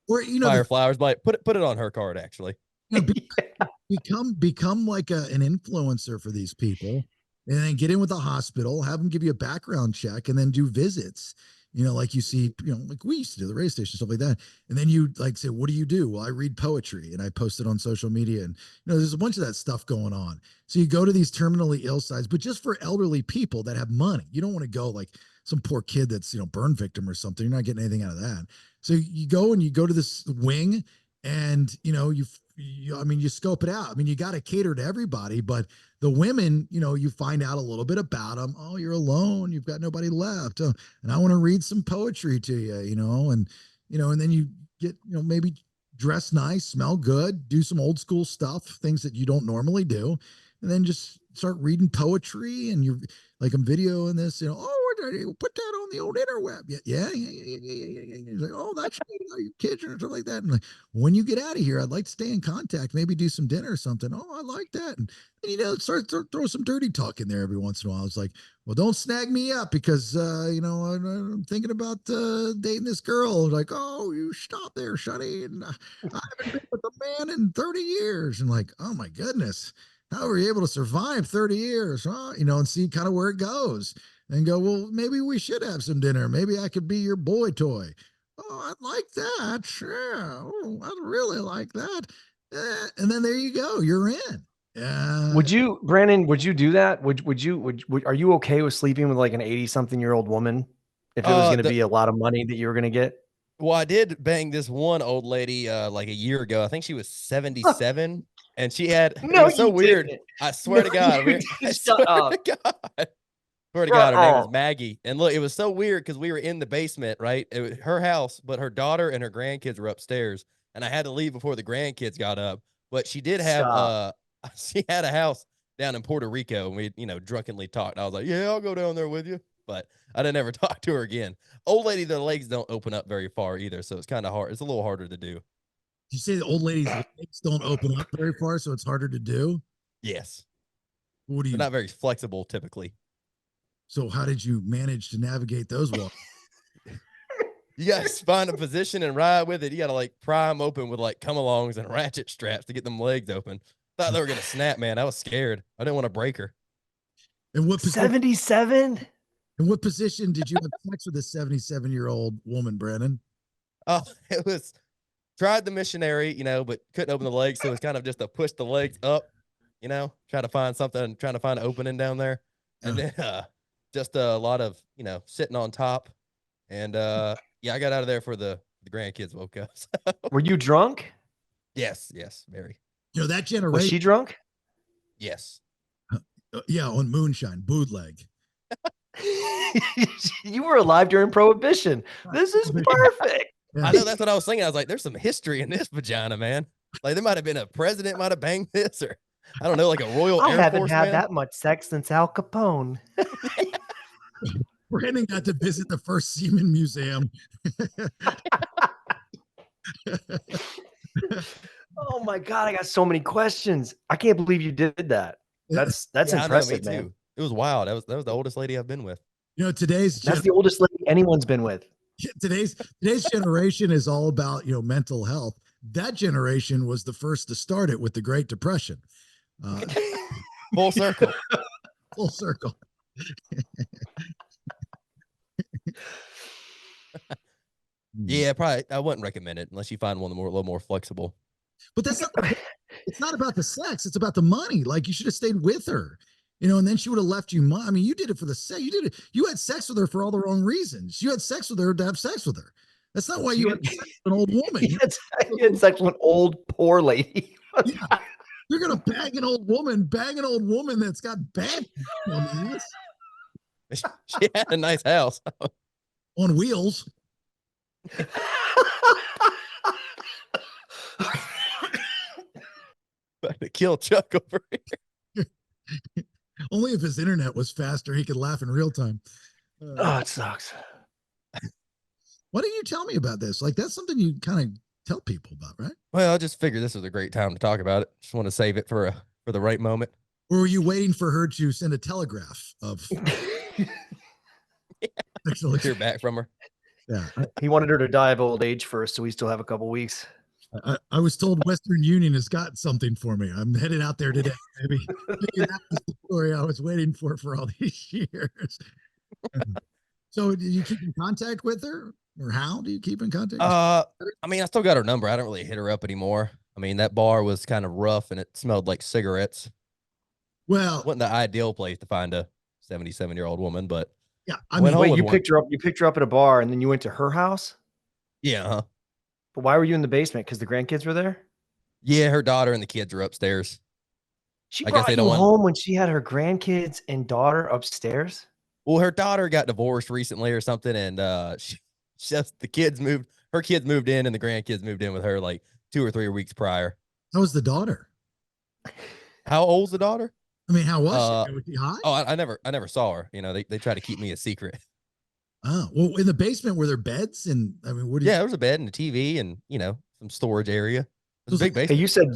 Or fire flowers, like put it on her card, actually. Become like an influencer for these people, and then get in with the hospital, have them give you a background check, and then do visits. Like you see, like we used to do the radio station, stuff like that. And then you like say, "What do you do?" "Well, I read poetry and I post it on social media." And there's a bunch of that stuff going on. So you go to these terminally ill sites, but just for elderly people that have money. You don't want to go like some poor kid that's burn victim or something. You're not getting anything out of that. So you go to this wing, and you scope it out. I mean, you got to cater to everybody, but the women, you find out a little bit about them. "Oh, you're alone. You've got nobody left. Oh, and I want to read some poetry to you, and then you get, maybe dress nice, smell good, do some old school stuff, things that you don't normally do. And then just start reading poetry, and you're like, I'm videoing this, "Oh, put that on on the old interweb. Yeah. He's like, oh, that's your kids or something like that. And like, when you get out of here, I'd like to stay in contact, maybe do some dinner or something. Oh, I like that. And start throw some dirty talk in there every once in a while. I was like, well, don't snag me up because I'm thinking about dating this girl. Like, oh, you stop there, Shuddy. And I haven't been with a man in 30 years. And like, oh my goodness, how were you able to survive 30 years? Huh? And see kind of where it goes and go, well, maybe we should have some dinner. Maybe I could be your boy toy. Oh, I'd like that. Yeah. Oh, I'd really like that. And then there you go. You're in. Would you, Brandon, would you do that? Are you okay with sleeping with like an 80-something-year-old woman if it was going to be a lot of money that you were going to get? Well, I did bang this one old lady like a year ago. I think she was 77, and she had it was so weird. I swear to God, I swear to God. Swear to God, her name was Maggie. And look, it was so weird because we were in the basement, right? It was her house, but her daughter and her grandkids were upstairs, and I had to leave before the grandkids got up. But she did have she had a house down in Puerto Rico, and we drunkenly talked. I was like, yeah, I'll go down there with you, but I didn't ever talk to her again. Old lady, the legs don't open up very far either, so it's kind of hard. It's a little harder to do. You say the old lady's legs don't open up very far, so it's harder to do? Yes. What do you? They're not very flexible typically. So how did you manage to navigate those walls? You guys find a position and ride with it. You got to like pry them open with like come-alongs and ratchet straps to get them legs open. Thought they were going to snap, man. I was scared. I didn't want to break her. And what 77? In what position did you have sex with this 77-year-old woman, Brandon? Oh, it was tried the missionary, but couldn't open the legs. So it's kind of just to push the legs up, try to find something, trying to find an opening down there. And then just a lot of, sitting on top. And yeah, I got out of there for the grandkids woke up. So. Were you drunk? Yes, very. That generation. Was she drunk? Yes. Yeah, on moonshine, bootleg. You were alive during Prohibition. This is perfect. I know, that's what I was thinking. I was like, there's some history in this vagina, man. Like there might have been a president might have banged this, or I don't know, like a royal I Air haven't Force had man. that much sex since Al Capone. Brandon got to visit the first semen museum. Oh my God, I got so many questions. I can't believe you did that. That's impressive, me man. too. It was wild. That was the oldest lady I've been with. That's the oldest lady anyone's been with. Today's generation is all about mental health. That generation was the first to start it with the Great Depression. Full circle. Full circle. Yeah, probably. I wouldn't recommend it unless you find one a little more flexible. But it's not about the sex. It's about the money. Like you should have stayed with her, and then she would have left you money. I mean, you did it for the sex. You did it. You had sex with her for all the wrong reasons. You had sex with her to have sex with her. That's not why you had sex with an old woman. You had sex with an old poor lady. Yeah. You're gonna bang an old woman that's got bad She had a nice house on wheels. About to kill Chuck over here. Only if his internet was faster, he could laugh in real time. Oh, it sucks. Why didn't you tell me about this? Like that's something you kind of tell people about, right? Well, I just figured this was a great time to talk about it. Just want to save it for the right moment. Or were you waiting for her to send a telegraph of hear back from her? Yeah. He wanted her to die of old age first, so we still have a couple weeks. I was told Western Union has got something for me. I'm headed out there today. Maybe that was the story I was waiting for all these years. So did you keep in contact with her? Or how do you keep in contact? I mean, I still got her number. I don't really hit her up anymore. I mean, that bar was kind of rough and it smelled like cigarettes. Well, wasn't the ideal place to find a 77-year-old woman, but yeah. I mean, wait, you picked her up at a bar and then you went to her house? Yeah. But why were you in the basement? Because the grandkids were there? Yeah, her daughter and the kids are upstairs. She brought you home when she had her grandkids and daughter upstairs? Well, her daughter got divorced recently or something, and her kids moved in, and the grandkids moved in with her like 2 or 3 weeks prior. How was the daughter? How old's the daughter? I mean, how was she? Was she high? Oh, I never saw her. They try to keep me a secret. Oh, well, in the basement were there beds? And I mean, what do you, Yeah, there was a bed and a TV and, you know, some storage area. It was Was a big Hey, basement. you said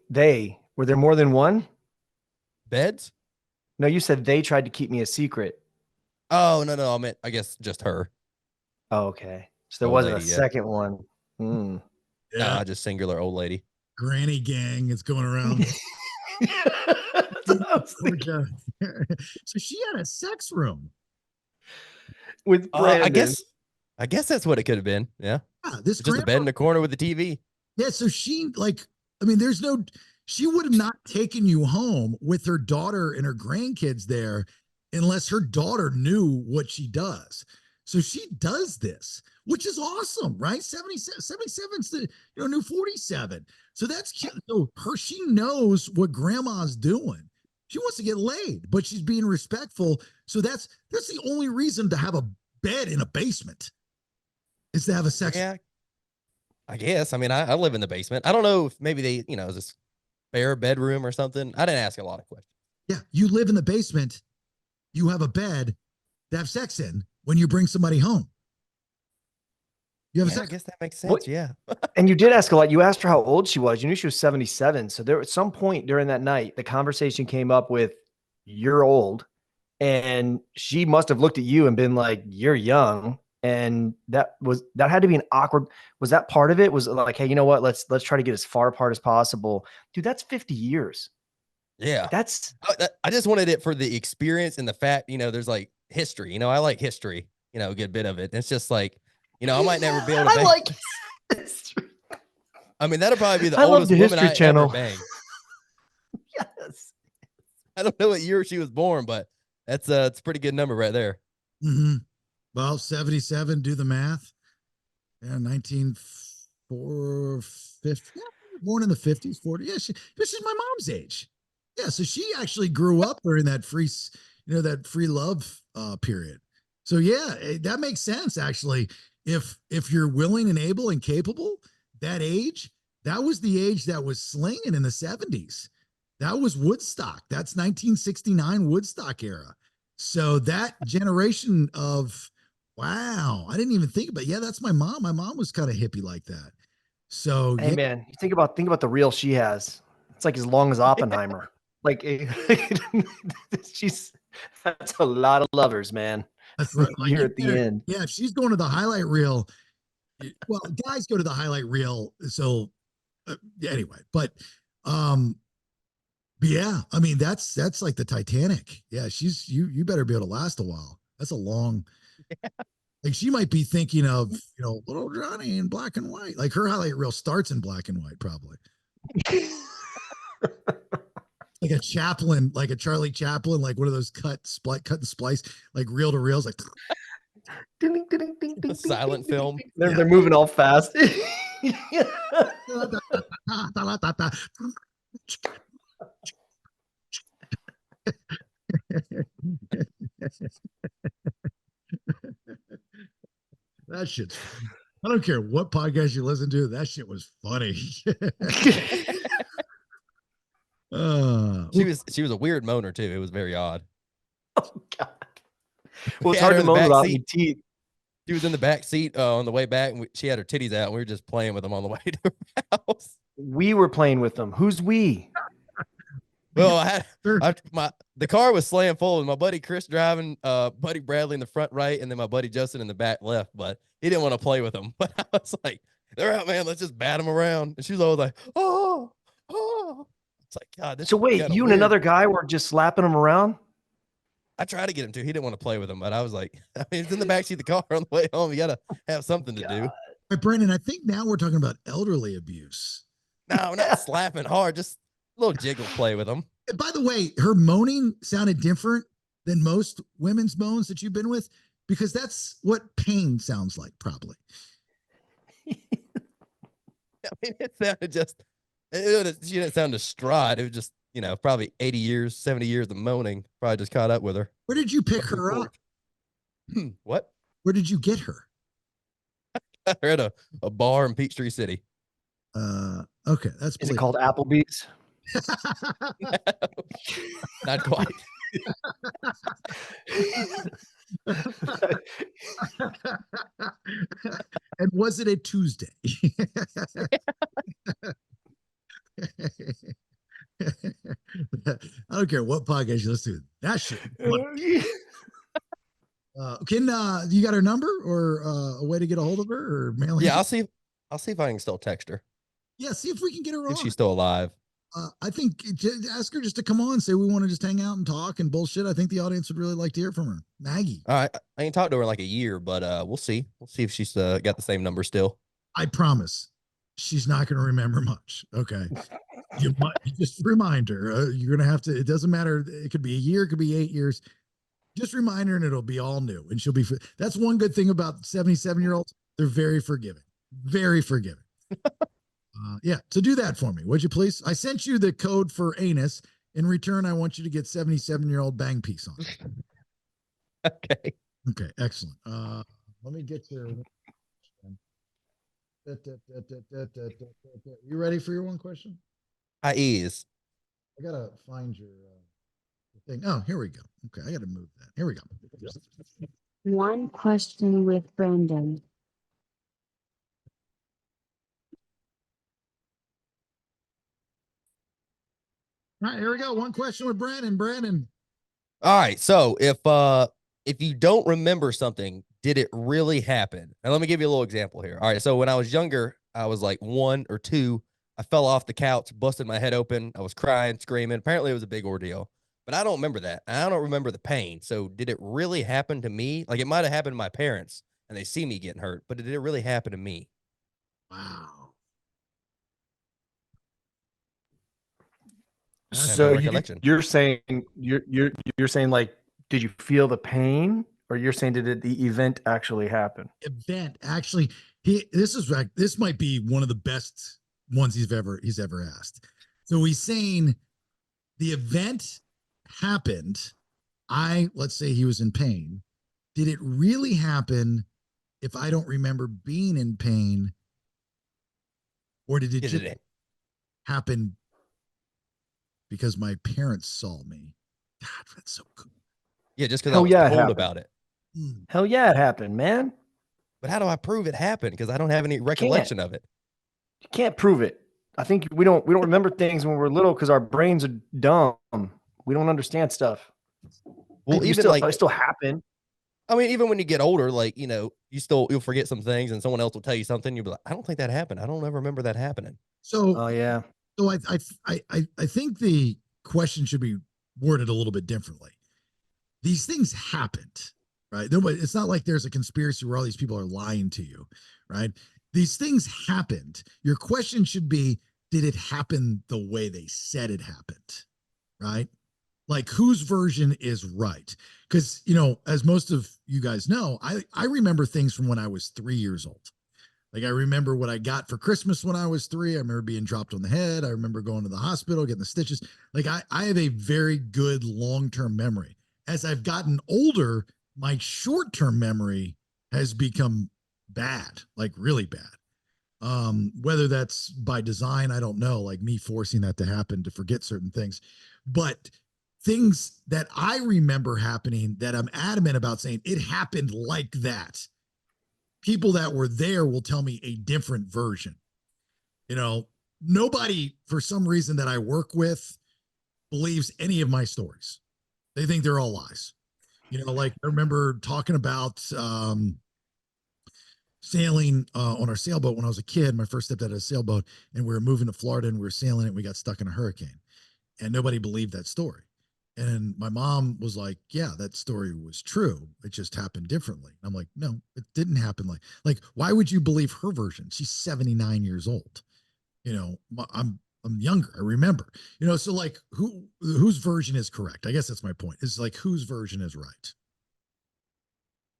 they were there more than one? Beds? No, you said they tried to keep me a secret. Oh, no. I meant, I guess just her. Oh, okay. So there Old wasn't lady, a yeah. second one. Hmm. yeah, Nah, just singular old lady. granny gang is going around. That's what I was thinking. So she had a sex room. With Brandon. I guess that's what it could have been. Yeah. Yeah, this It's just a bed in the corner with the TV. Yeah, so she like, I mean, she would have not taken you home with her daughter and her grandkids there unless her daughter knew what she does. So she does this, which is awesome, right? 77's the new 47. So that's cute. So she knows what grandma's doing. She wants to get laid, but she's being respectful. So that's the only reason to have a bed in a basement is to have a sex. Yeah. I guess. I mean, I live in the basement. I don't know if maybe they, you know, is this spare bedroom or something. I didn't ask a lot of questions. Yeah, you live in the basement. You have a bed to have sex in when you bring somebody home. You have Yeah, a I sex. guess that makes sense. What? Yeah. And you did ask a lot. You asked her how old she was. You knew she was 77. So there at some point during that night, the conversation came up with you're old. And she must have looked at you and been like, you're young. And that had to be an awkward. Was that part of it? Was it like, hey, you know what? Let's try to get as far apart as possible. Dude, that's 50 years. Yeah. That's I just wanted it for the experience and the fact, you know, there's like history, you know, I like history, you know, a good bit of it. It's just like, you know, I might never be able to I bang. like history. I mean, that'll probably be the I love oldest the woman History I Channel. ever banged. Yes. I don't know what year she was born, but it's a pretty good number right there. Mm-hmm. Well, 77, do the math. Yeah, 1950. Yeah, born in the 50s, 40. Yeah, she's my mom's age. Yeah, so she actually grew up during that that free love period. So yeah, that makes sense actually. If you're willing and able and capable, that age, that was the age that was slinging in the 70s. That was Woodstock. That's 1969 Woodstock era. So that generation of, wow, I didn't even think about it. Yeah, that's my mom. My mom was kind of hippie like that. So Hey yeah, man, you think about the reel she has. It's like as long as Oppenheimer. Like that's a lot of lovers, man. that's right. Like You're at the end. yeah, if she's going to the highlight reel, well, guys go to the highlight reel. So anyway, but yeah, I mean that's like the Titanic. Yeah, she's you better be able to last a while. That's a long. Like she might be thinking of little Johnny in black and white. Like her highlight reel starts in black and white, probably. Like a Chaplin, like a Charlie Chaplin, like one of those cut and splice, like reel to reels, like. Ding, ding, ding, ding, ding, Silent ding, film. ding. They're moving all fast. That shit's funny. I don't care what podcast you listen to. That shit was funny. She was a weird moaner too. It was very odd. Oh God. Well, it's had hard her to in the moan back without seat. any teeth. She was in the back seat on the way back, and she had her titties out, and we were just playing with them on the way to her house. We were playing with them. Who's we? Well, the car was slammed full, and my buddy Chris driving, buddy Bradley in the front right, and then my buddy Justin in the back left. But he didn't want to play with them. But I was like, "They're out, man. Let's just bat them around." And she was always like, "Oh." It's like, God. This So is wait, kinda you weird. and another guy were just slapping them around? I tried to get him to. He didn't want to play with him, but I was like, I mean, it's in the backseat of the car on the way home. You got to have something to do. Right, Brandon, I think now we're talking about elderly abuse. No, not slapping hard, just a little jiggle play with them. And by the way, her moaning sounded different than most women's moans that you've been with, because that's what pain sounds like, probably. I mean, it sounded just, she didn't sound distraught. It was just, probably 80 years, 70 years of moaning. Probably just caught up with her. Where did you pick her up? What? Where did you get her? Her at a bar in Peachtree City. Okay, that's Is it called Applebee's? Not quite. And was it a Tuesday? I don't care what podcast you listen to. That shit. You got her number or a way to get a hold of her or mailing? Yeah, I'll see if I can still text her. Yeah, see if we can get her on. If she's still alive. I think ask her just to come on, say we want to just hang out and talk and bullshit. I think the audience would really like to hear from her. Maggie. All right. I ain't talked to her in like a year, but we'll see. We'll see if she's got the same number still. I promise she's not going to remember much. Okay. You might just remind her. You're going to have to, it doesn't matter. It could be a year, it could be 8 years. Just remind her and it'll be all new. And she'll be, that's one good thing about 77-year-olds. They're very forgiving. Very forgiving. Yeah. So do that for me, would you please? I sent you the code for anus. In return, I want you to get 77-year-old bang piece on. Okay. Okay. Excellent. Let me get your. You ready for your one question? I is. I gotta find your thing. Oh, here we go. Okay, I gotta move that. Here we go. One question with Branden. All right, here we go. One question with Branden. Branden. All right. So if you don't remember something, did it really happen? And let me give you a little example here. All right. So when I was younger, I was like 1 or 2. I fell off the couch, busted my head open. I was crying, screaming. Apparently it was a big ordeal, but I don't remember that. And I don't remember the pain. So did it really happen to me? Like it might have happened to my parents and they see me getting hurt, but did it really happen to me? Wow. So you're saying you're saying like, did you feel the pain, or you're saying did the event actually happen? Event actually. This might be one of the best ones he's ever asked. So he's saying the event happened. Let's say he was in pain. Did it really happen? If I don't remember being in pain, or did it just happen because my parents saw me? God, that's so cool. Yeah, just because I was told about it. Hell yeah, it happened, man. But how do I prove it happened? Because I don't have any recollection of it. You can't prove it. I think we don't remember things when we're little because our brains are dumb. We don't understand stuff. Well, even it still happen. I mean, even when you get older, like, you know, you'll forget some things and someone else will tell you something. You'll be like, I don't think that happened. I don't ever remember that happening. So, oh yeah. So I think the question should be worded a little bit differently. These things happened, right? It's not like there's a conspiracy where all these people are lying to you, right? These things happened. Your question should be, did it happen the way they said it happened, right? Like whose version is right? Because, you know, as most of you guys know, I remember things from when I was 3 years old. Like I remember what I got for Christmas when I was 3. I remember being dropped on the head. I remember going to the hospital, getting the stitches. Like I have a very good long-term memory. As I've gotten older, my short-term memory has become bad, like really bad. Whether that's by design, I don't know, like me forcing that to happen to forget certain things. But things that I remember happening that I'm adamant about saying it happened like that. People that were there will tell me a different version. You know, nobody for some reason that I work with believes any of my stories. They think they're all lies. You know, like I remember talking about sailing on our sailboat when I was a kid. My first step out of a sailboat, and we were moving to Florida and we were sailing it. And we got stuck in a hurricane, and nobody believed that story. And my mom was like, yeah, that story was true. It just happened differently. I'm like, no, it didn't happen like, why would you believe her version? She's 79 years old. You know, I'm younger. I remember, you know, so like whose version is correct? I guess that's my point. Is like whose version is right?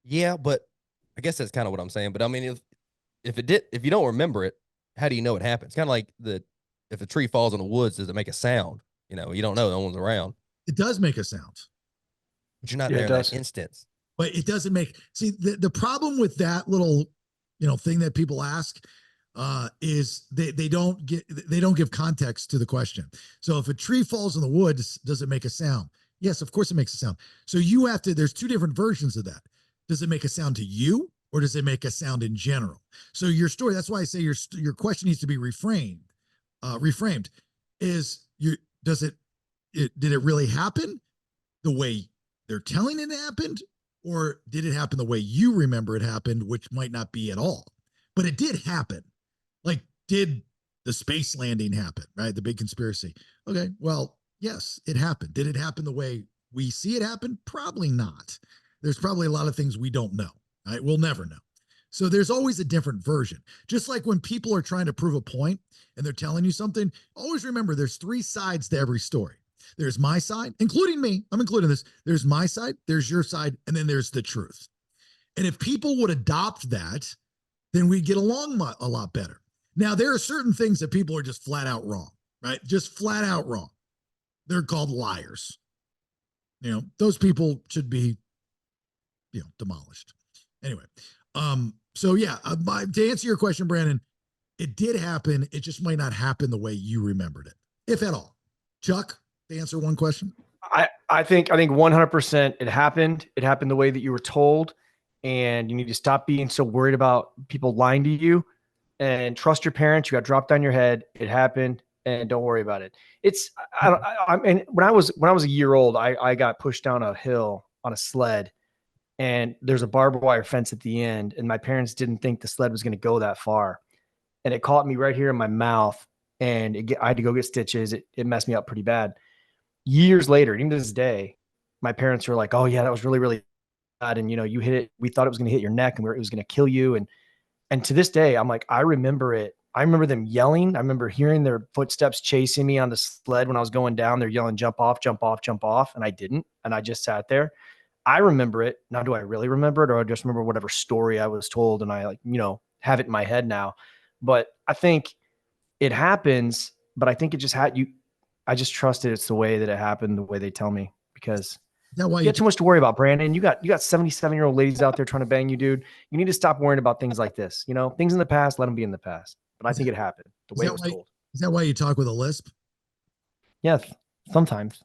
Yeah, but I guess that's kind of what I'm saying. But I mean, if you don't remember it, how do you know it happened? It's kind of like if a tree falls in the woods, does it make a sound? You know, you don't know, no one's around. It does make a sound. But you're not there in that instance. But it doesn't make, see, the problem with that little, you know, thing that people ask is they don't give context to the question. So if a tree falls in the woods, does it make a sound? Yes, of course it makes a sound. So you have to, there's two different versions of that. Does it make a sound to you or does it make a sound in general? So your story, that's why I say your question needs to be reframed is does it, did it really happen the way they're telling it happened? Or did it happen the way you remember it happened, which might not be at all, but it did happen. Like, did the space landing happen, right? The big conspiracy. Okay, well, yes, it happened. Did it happen the way we see it happen? Probably not. There's probably a lot of things we don't know, right? We'll never know. So there's always a different version. Just like when people are trying to prove a point and they're telling you something, always remember there's three sides to every story. There's my side, including me. I'm including this. There's my side, there's your side, and then there's the truth. And if people would adopt that, then we'd get along a lot better. Now, there are certain things that people are just flat out wrong, right? Just flat out wrong. They're called liars. You know, those people should be, demolished. Anyway, so yeah, to answer your question, Brandon, it did happen. It just might not happen the way you remembered it, if at all. Chuck, to answer one question. I think 100% it happened. It happened the way that you were told, and you need to stop being so worried about people lying to you and trust your parents. You got dropped on your head. It happened, and don't worry about it. And when I was a year old, I got pushed down a hill on a sled, and there's a barbed wire fence at the end, and my parents didn't think the sled was going to go that far, and it caught me right here in my mouth, and I had to go get stitches. It messed me up pretty bad. Years later, even to this day, my parents were like, "Oh yeah, that was really, really bad." And you hit it. We thought it was going to hit your neck, and it was going to kill you. And to this day, I'm like, I remember it. I remember them yelling. I remember hearing their footsteps chasing me on the sled when I was going down. They're yelling, "Jump off, jump off, jump off," and I didn't. And I just sat there. I remember it. Now, do I really remember it, or I just remember whatever story I was told, and I have it in my head now? But I think it happens. But I think it just had you. I just trusted it's the way that it happened, the way they tell me, because That why you got too much to worry about, Brandon. You got 77-year-old ladies out there trying to bang you, dude. You need to stop worrying about things like this. Things in the past, let them be in the past. But I think it happened the way it was told. Is that why you talk with a lisp? Yeah, sometimes.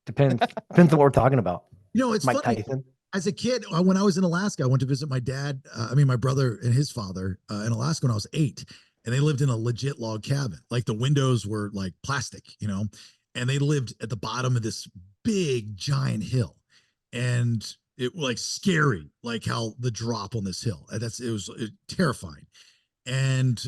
Depends on what we're talking about. It's Mike funny. Tyson. As a kid, when I was in Alaska, I went to visit my dad, my brother and his father in Alaska when I was 8. And they lived in a legit log cabin. Like the windows were like plastic, and they lived at the bottom of this big giant hill. And it was like scary, like how the drop on this hill. It was terrifying. And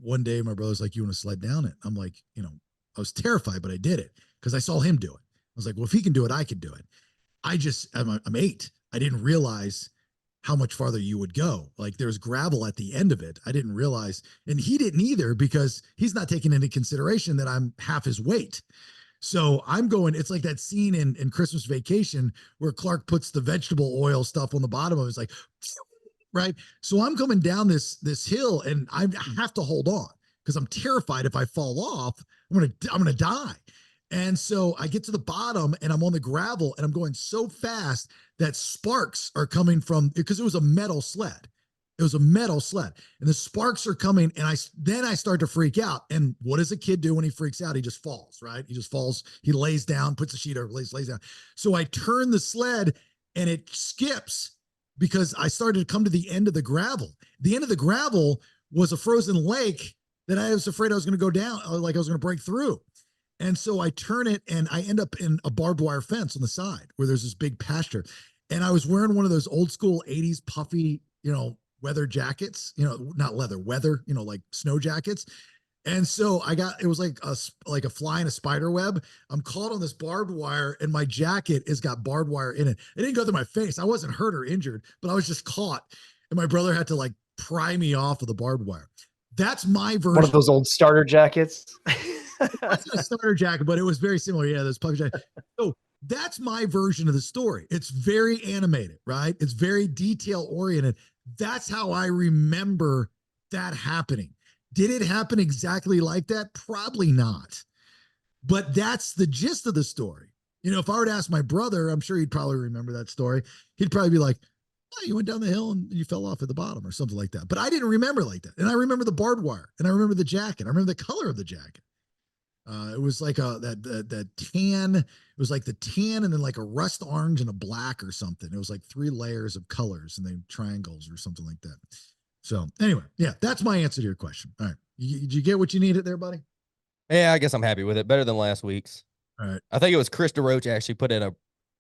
one day my brother's like, "You want to sled down it?" I'm like, I was terrified, but I did it because I saw him do it. I was like, well, if he can do it, I can do it. I'm 8. I didn't realize how much farther you would go. Like there's gravel at the end of it. I didn't realize, and he didn't either, because he's not taking into consideration that I'm half his weight. So I'm going, it's like that scene in Christmas Vacation where Clark puts the vegetable oil stuff on the bottom of it. It's like, right. So I'm coming down this hill and I have to hold on because I'm terrified if I fall off, I'm going to die. And so I get to the bottom and I'm on the gravel and I'm going so fast that sparks are coming from, because it was a metal sled. It was a metal sled and the sparks are coming. And then I start to freak out. And what does a kid do when he freaks out? He just falls, right? He just falls. He lays down, puts a sheet over, lays down. So I turn the sled and it skips because I started to come to the end of the gravel. The end of the gravel was a frozen lake that I was afraid I was going to go down, like I was going to break through. And so I turn it and I end up in a barbed wire fence on the side where there's this big pasture. And I was wearing one of those old school 80s puffy, weather jackets, not leather, weather, like snow jackets. And so it was like a fly in a spider web. I'm caught on this barbed wire and my jacket has got barbed wire in it. It didn't go through my face. I wasn't hurt or injured, but I was just caught. And my brother had to like pry me off of the barbed wire. That's my version. One of those old starter jackets. It wasn't a starter jacket, but it was very similar. Yeah, those puffy jackets. So that's my version of the story. It's very animated, right? It's very detail oriented. That's how I remember that happening. Did it happen exactly like that? Probably not. But that's the gist of the story. If I were to ask my brother, I'm sure he'd probably remember that story. He'd probably be like, "Oh, you went down the hill and you fell off at the bottom," or something like that. But I didn't remember like that. And I remember the barbed wire and I remember the jacket. I remember the color of the jacket. It was like that tan. It was like the tan and then like a rust orange and a black or something. It was like 3 layers of colors and then triangles or something like that. So anyway, yeah, that's my answer to your question. All right, did you get what you needed there, buddy? Yeah, I guess I'm happy with it. Better than last week's. All right. I think it was Chris DeRoach actually put in a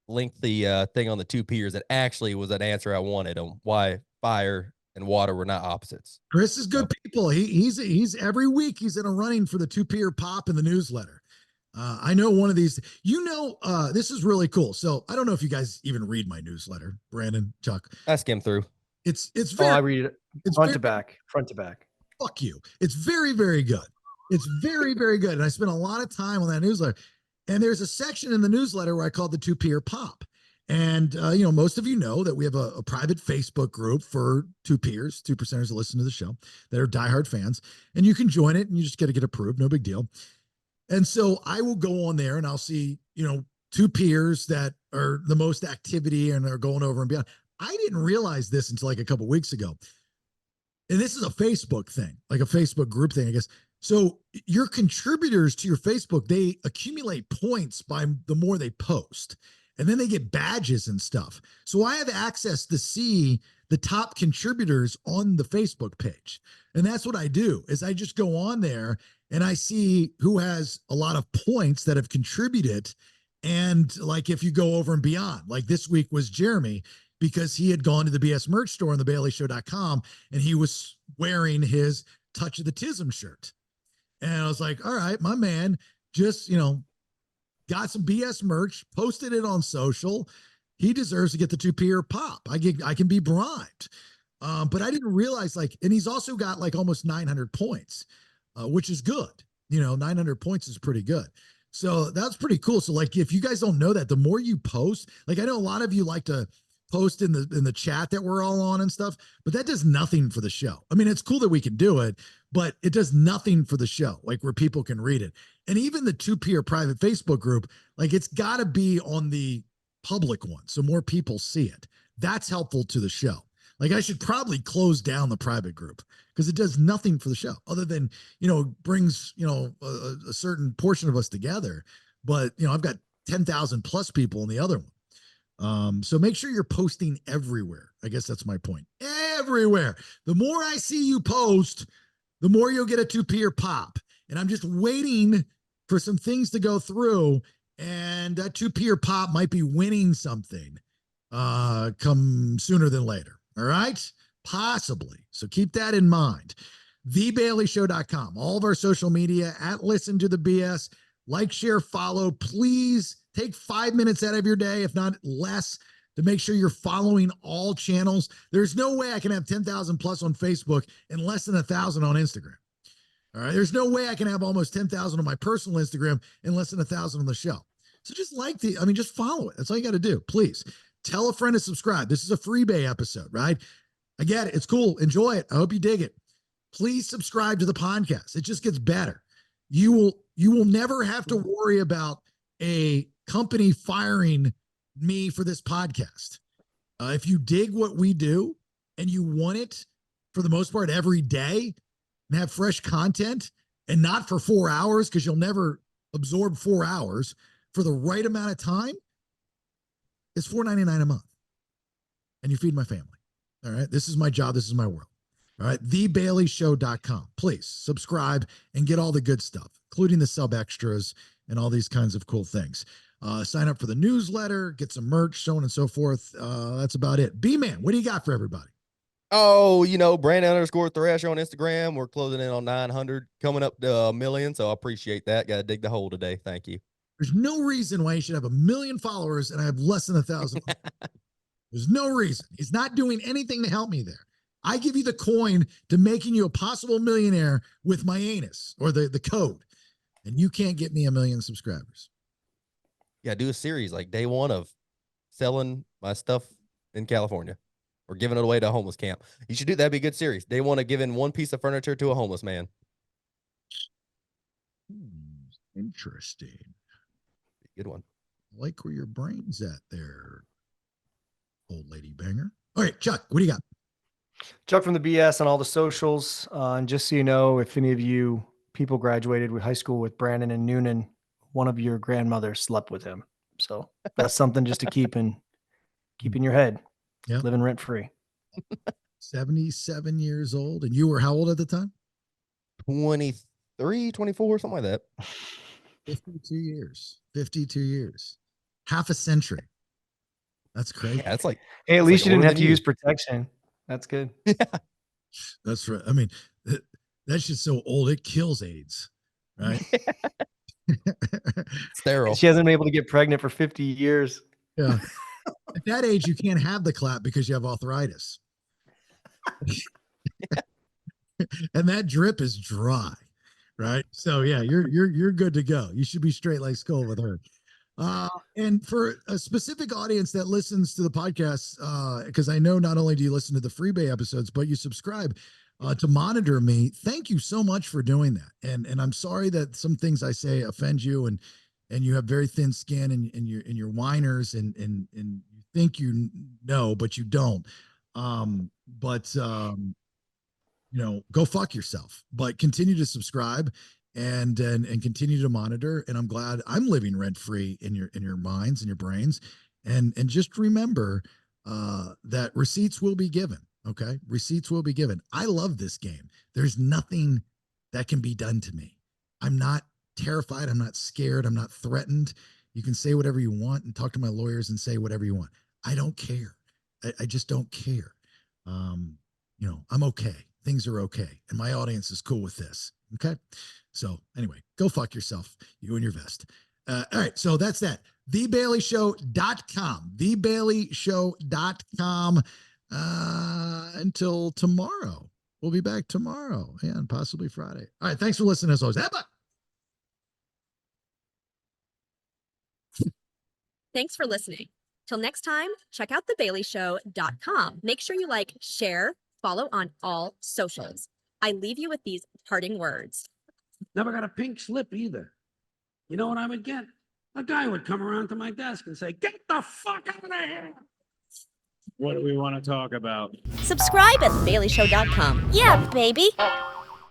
lengthy thing on the 2 peers that actually was an answer I wanted on why fire and water were not opposites. Chris is good people. He's every week he's in a running for the 2-peer pop in the newsletter. I know one of these, this is really cool. So I don't know if you guys even read my newsletter, Brandon, Chuck. I skimmed through. It's Oh, very, I read it it's front very, to back, front to back. fuck you. It's very, very good. It's very, very good. And I spent a lot of time on that newsletter. And there's a section in the newsletter where I call the 2-peer pop. And, most of you know that we have a private Facebook group for 2 peers, 2%ers that listen to the show that are diehard fans. And you can join it and you just got to get approved. No big deal. And so I will go on there and I'll see, 2 peers that are the most activity and are going over and beyond. I didn't realize this until like a couple weeks ago. And this is a Facebook thing, like a Facebook group thing, I guess. So your contributors to your Facebook, they accumulate points by the more they post. And then they get badges and stuff. So I have access to see the top contributors on the Facebook page. And that's what I do is I just go on there and I see who has a lot of points that have contributed. And like, if you go over and beyond, like this week was Jeremy, because he had gone to the BS merch store on thebaileyshow.com and he was wearing his Touch of the Tism shirt. And I was like, all right, my man just, got some BS merch, posted it on social. He deserves to get the 2-peer pop. I can be bribed. But I didn't realize and he's also got like almost 900 points, which is good. 900 points is pretty good. So that's pretty cool. So like, if you guys don't know that, the more you post, like I know a lot of you like to post in the chat that we're all on and stuff, but that does nothing for the show. I mean, it's cool that we can do it, but it does nothing for the show, like where people can read it. And even the 2-peer private Facebook group, like it's got to be on the public one so more people see it. That's helpful to the show. Like I should probably close down the private group because it does nothing for the show other than, brings, a certain portion of us together. But, I've got 10,000 plus people in the other one. So make sure you're posting everywhere. I guess that's my point. Everywhere. The more I see you post, the more you'll get a 2-peer pop. And I'm just waiting for some things to go through. And that 2-peer pop might be winning something come sooner than later. All right? Possibly. So keep that in mind. TheBaileyShow.com. All of our social media at Listen to the BS. Like, share, follow. Please take 5 minutes out of your day, if not less, to make sure you're following all channels. There's no way I can have 10,000 plus on Facebook and less than 1,000 on Instagram. All right. There's no way I can have almost 10,000 on my personal Instagram and less than 1,000 on the show. So just just follow it. That's all you got to do. Please tell a friend to subscribe. This is a Freebae episode, right? I get it. It's cool. Enjoy it. I hope you dig it. Please subscribe to the podcast. It just gets better. You will never have to worry about a company firing me for this podcast. If you dig what we do and you want it for the most part every day and have fresh content and not for 4 hours, because you'll never absorb 4 hours for the right amount of time, it's $4.99 a month. And you feed my family. All right. This is my job. This is my world. All right. TheBaileyShow.com. Please subscribe and get all the good stuff, including the sub extras and all these kinds of cool things. Sign up for the newsletter, get some merch, so on and so forth. That's about it. B-Man, what do you got for everybody? Oh, Branden_Thresh on Instagram. We're closing in on 900, coming up to 1 million. So I appreciate that. Got to dig the hole today. Thank you. There's no reason why you should have 1 million followers and I have less than 1,000. There's no reason. He's not doing anything to help me there. I give you the coin to making you a possible millionaire with my anus or the code, and you can't get me 1 million subscribers. Yeah, do a series like day 1 of selling my stuff in California or giving it away to a homeless camp. You should do that'd be a good series. Day 1 of giving 1 piece of furniture to a homeless man. Interesting. Good one. I like where your brain's at there, old lady banger. All right, Chuck, what do you got? Chuck from the BS on all the socials. And just so you know, if any of you people graduated with high school with Branden and Noonan, one of your grandmothers slept with him. So that's something just to keep in your head. Yep. Living rent free. 77 years old. And you were how old at the time? 23, 24, something like that. 52 years. 52 years. Half a century. That's crazy. Yeah, it's like Hey, at It's least like you didn't older have than to you. use protection. That's good. That's right. I mean, that's just so old. It kills AIDS, right? sterile. She hasn't been able to get pregnant for 50 years. Yeah. At that age, you can't have the clap because you have arthritis. And that drip is dry, right? So yeah, you're good to go. You should be straight like skull with her. And for a specific audience that listens to the podcast, because I know not only do you listen to the Freebae episodes, but you subscribe to monitor me. Thank you so much for doing that. And I'm sorry that some things I say offend you, and you have very thin skin, and you're whiners, and you think you know, but you don't. Go fuck yourself, but continue to subscribe and continue to monitor. And I'm glad I'm living rent free in your minds and your brains. And just remember that receipts will be given. Okay. Receipts will be given. I love this game. There's nothing that can be done to me. I'm not terrified. I'm not scared. I'm not threatened. You can say whatever you want and talk to my lawyers and say whatever you want. I don't care. I just don't care. I'm okay. Things are okay. And my audience is cool with this. Okay. So anyway, go fuck yourself, you and your vest. All right. So that's that. TheBaileyShow.com. TheBaileyShow.com. Until tomorrow. We'll be back tomorrow and possibly Friday. All right. Thanks for listening as always. Thanks for listening. Till next time, check out thebaileyshow.com. Make sure you like, share, follow on all socials. I leave you with these parting words. Never got a pink slip either. You know what I would get? A guy would come around to my desk and say, "Get the fuck out of here." What do we want to talk about? Subscribe at thebaileyshow.com. Yeah, baby.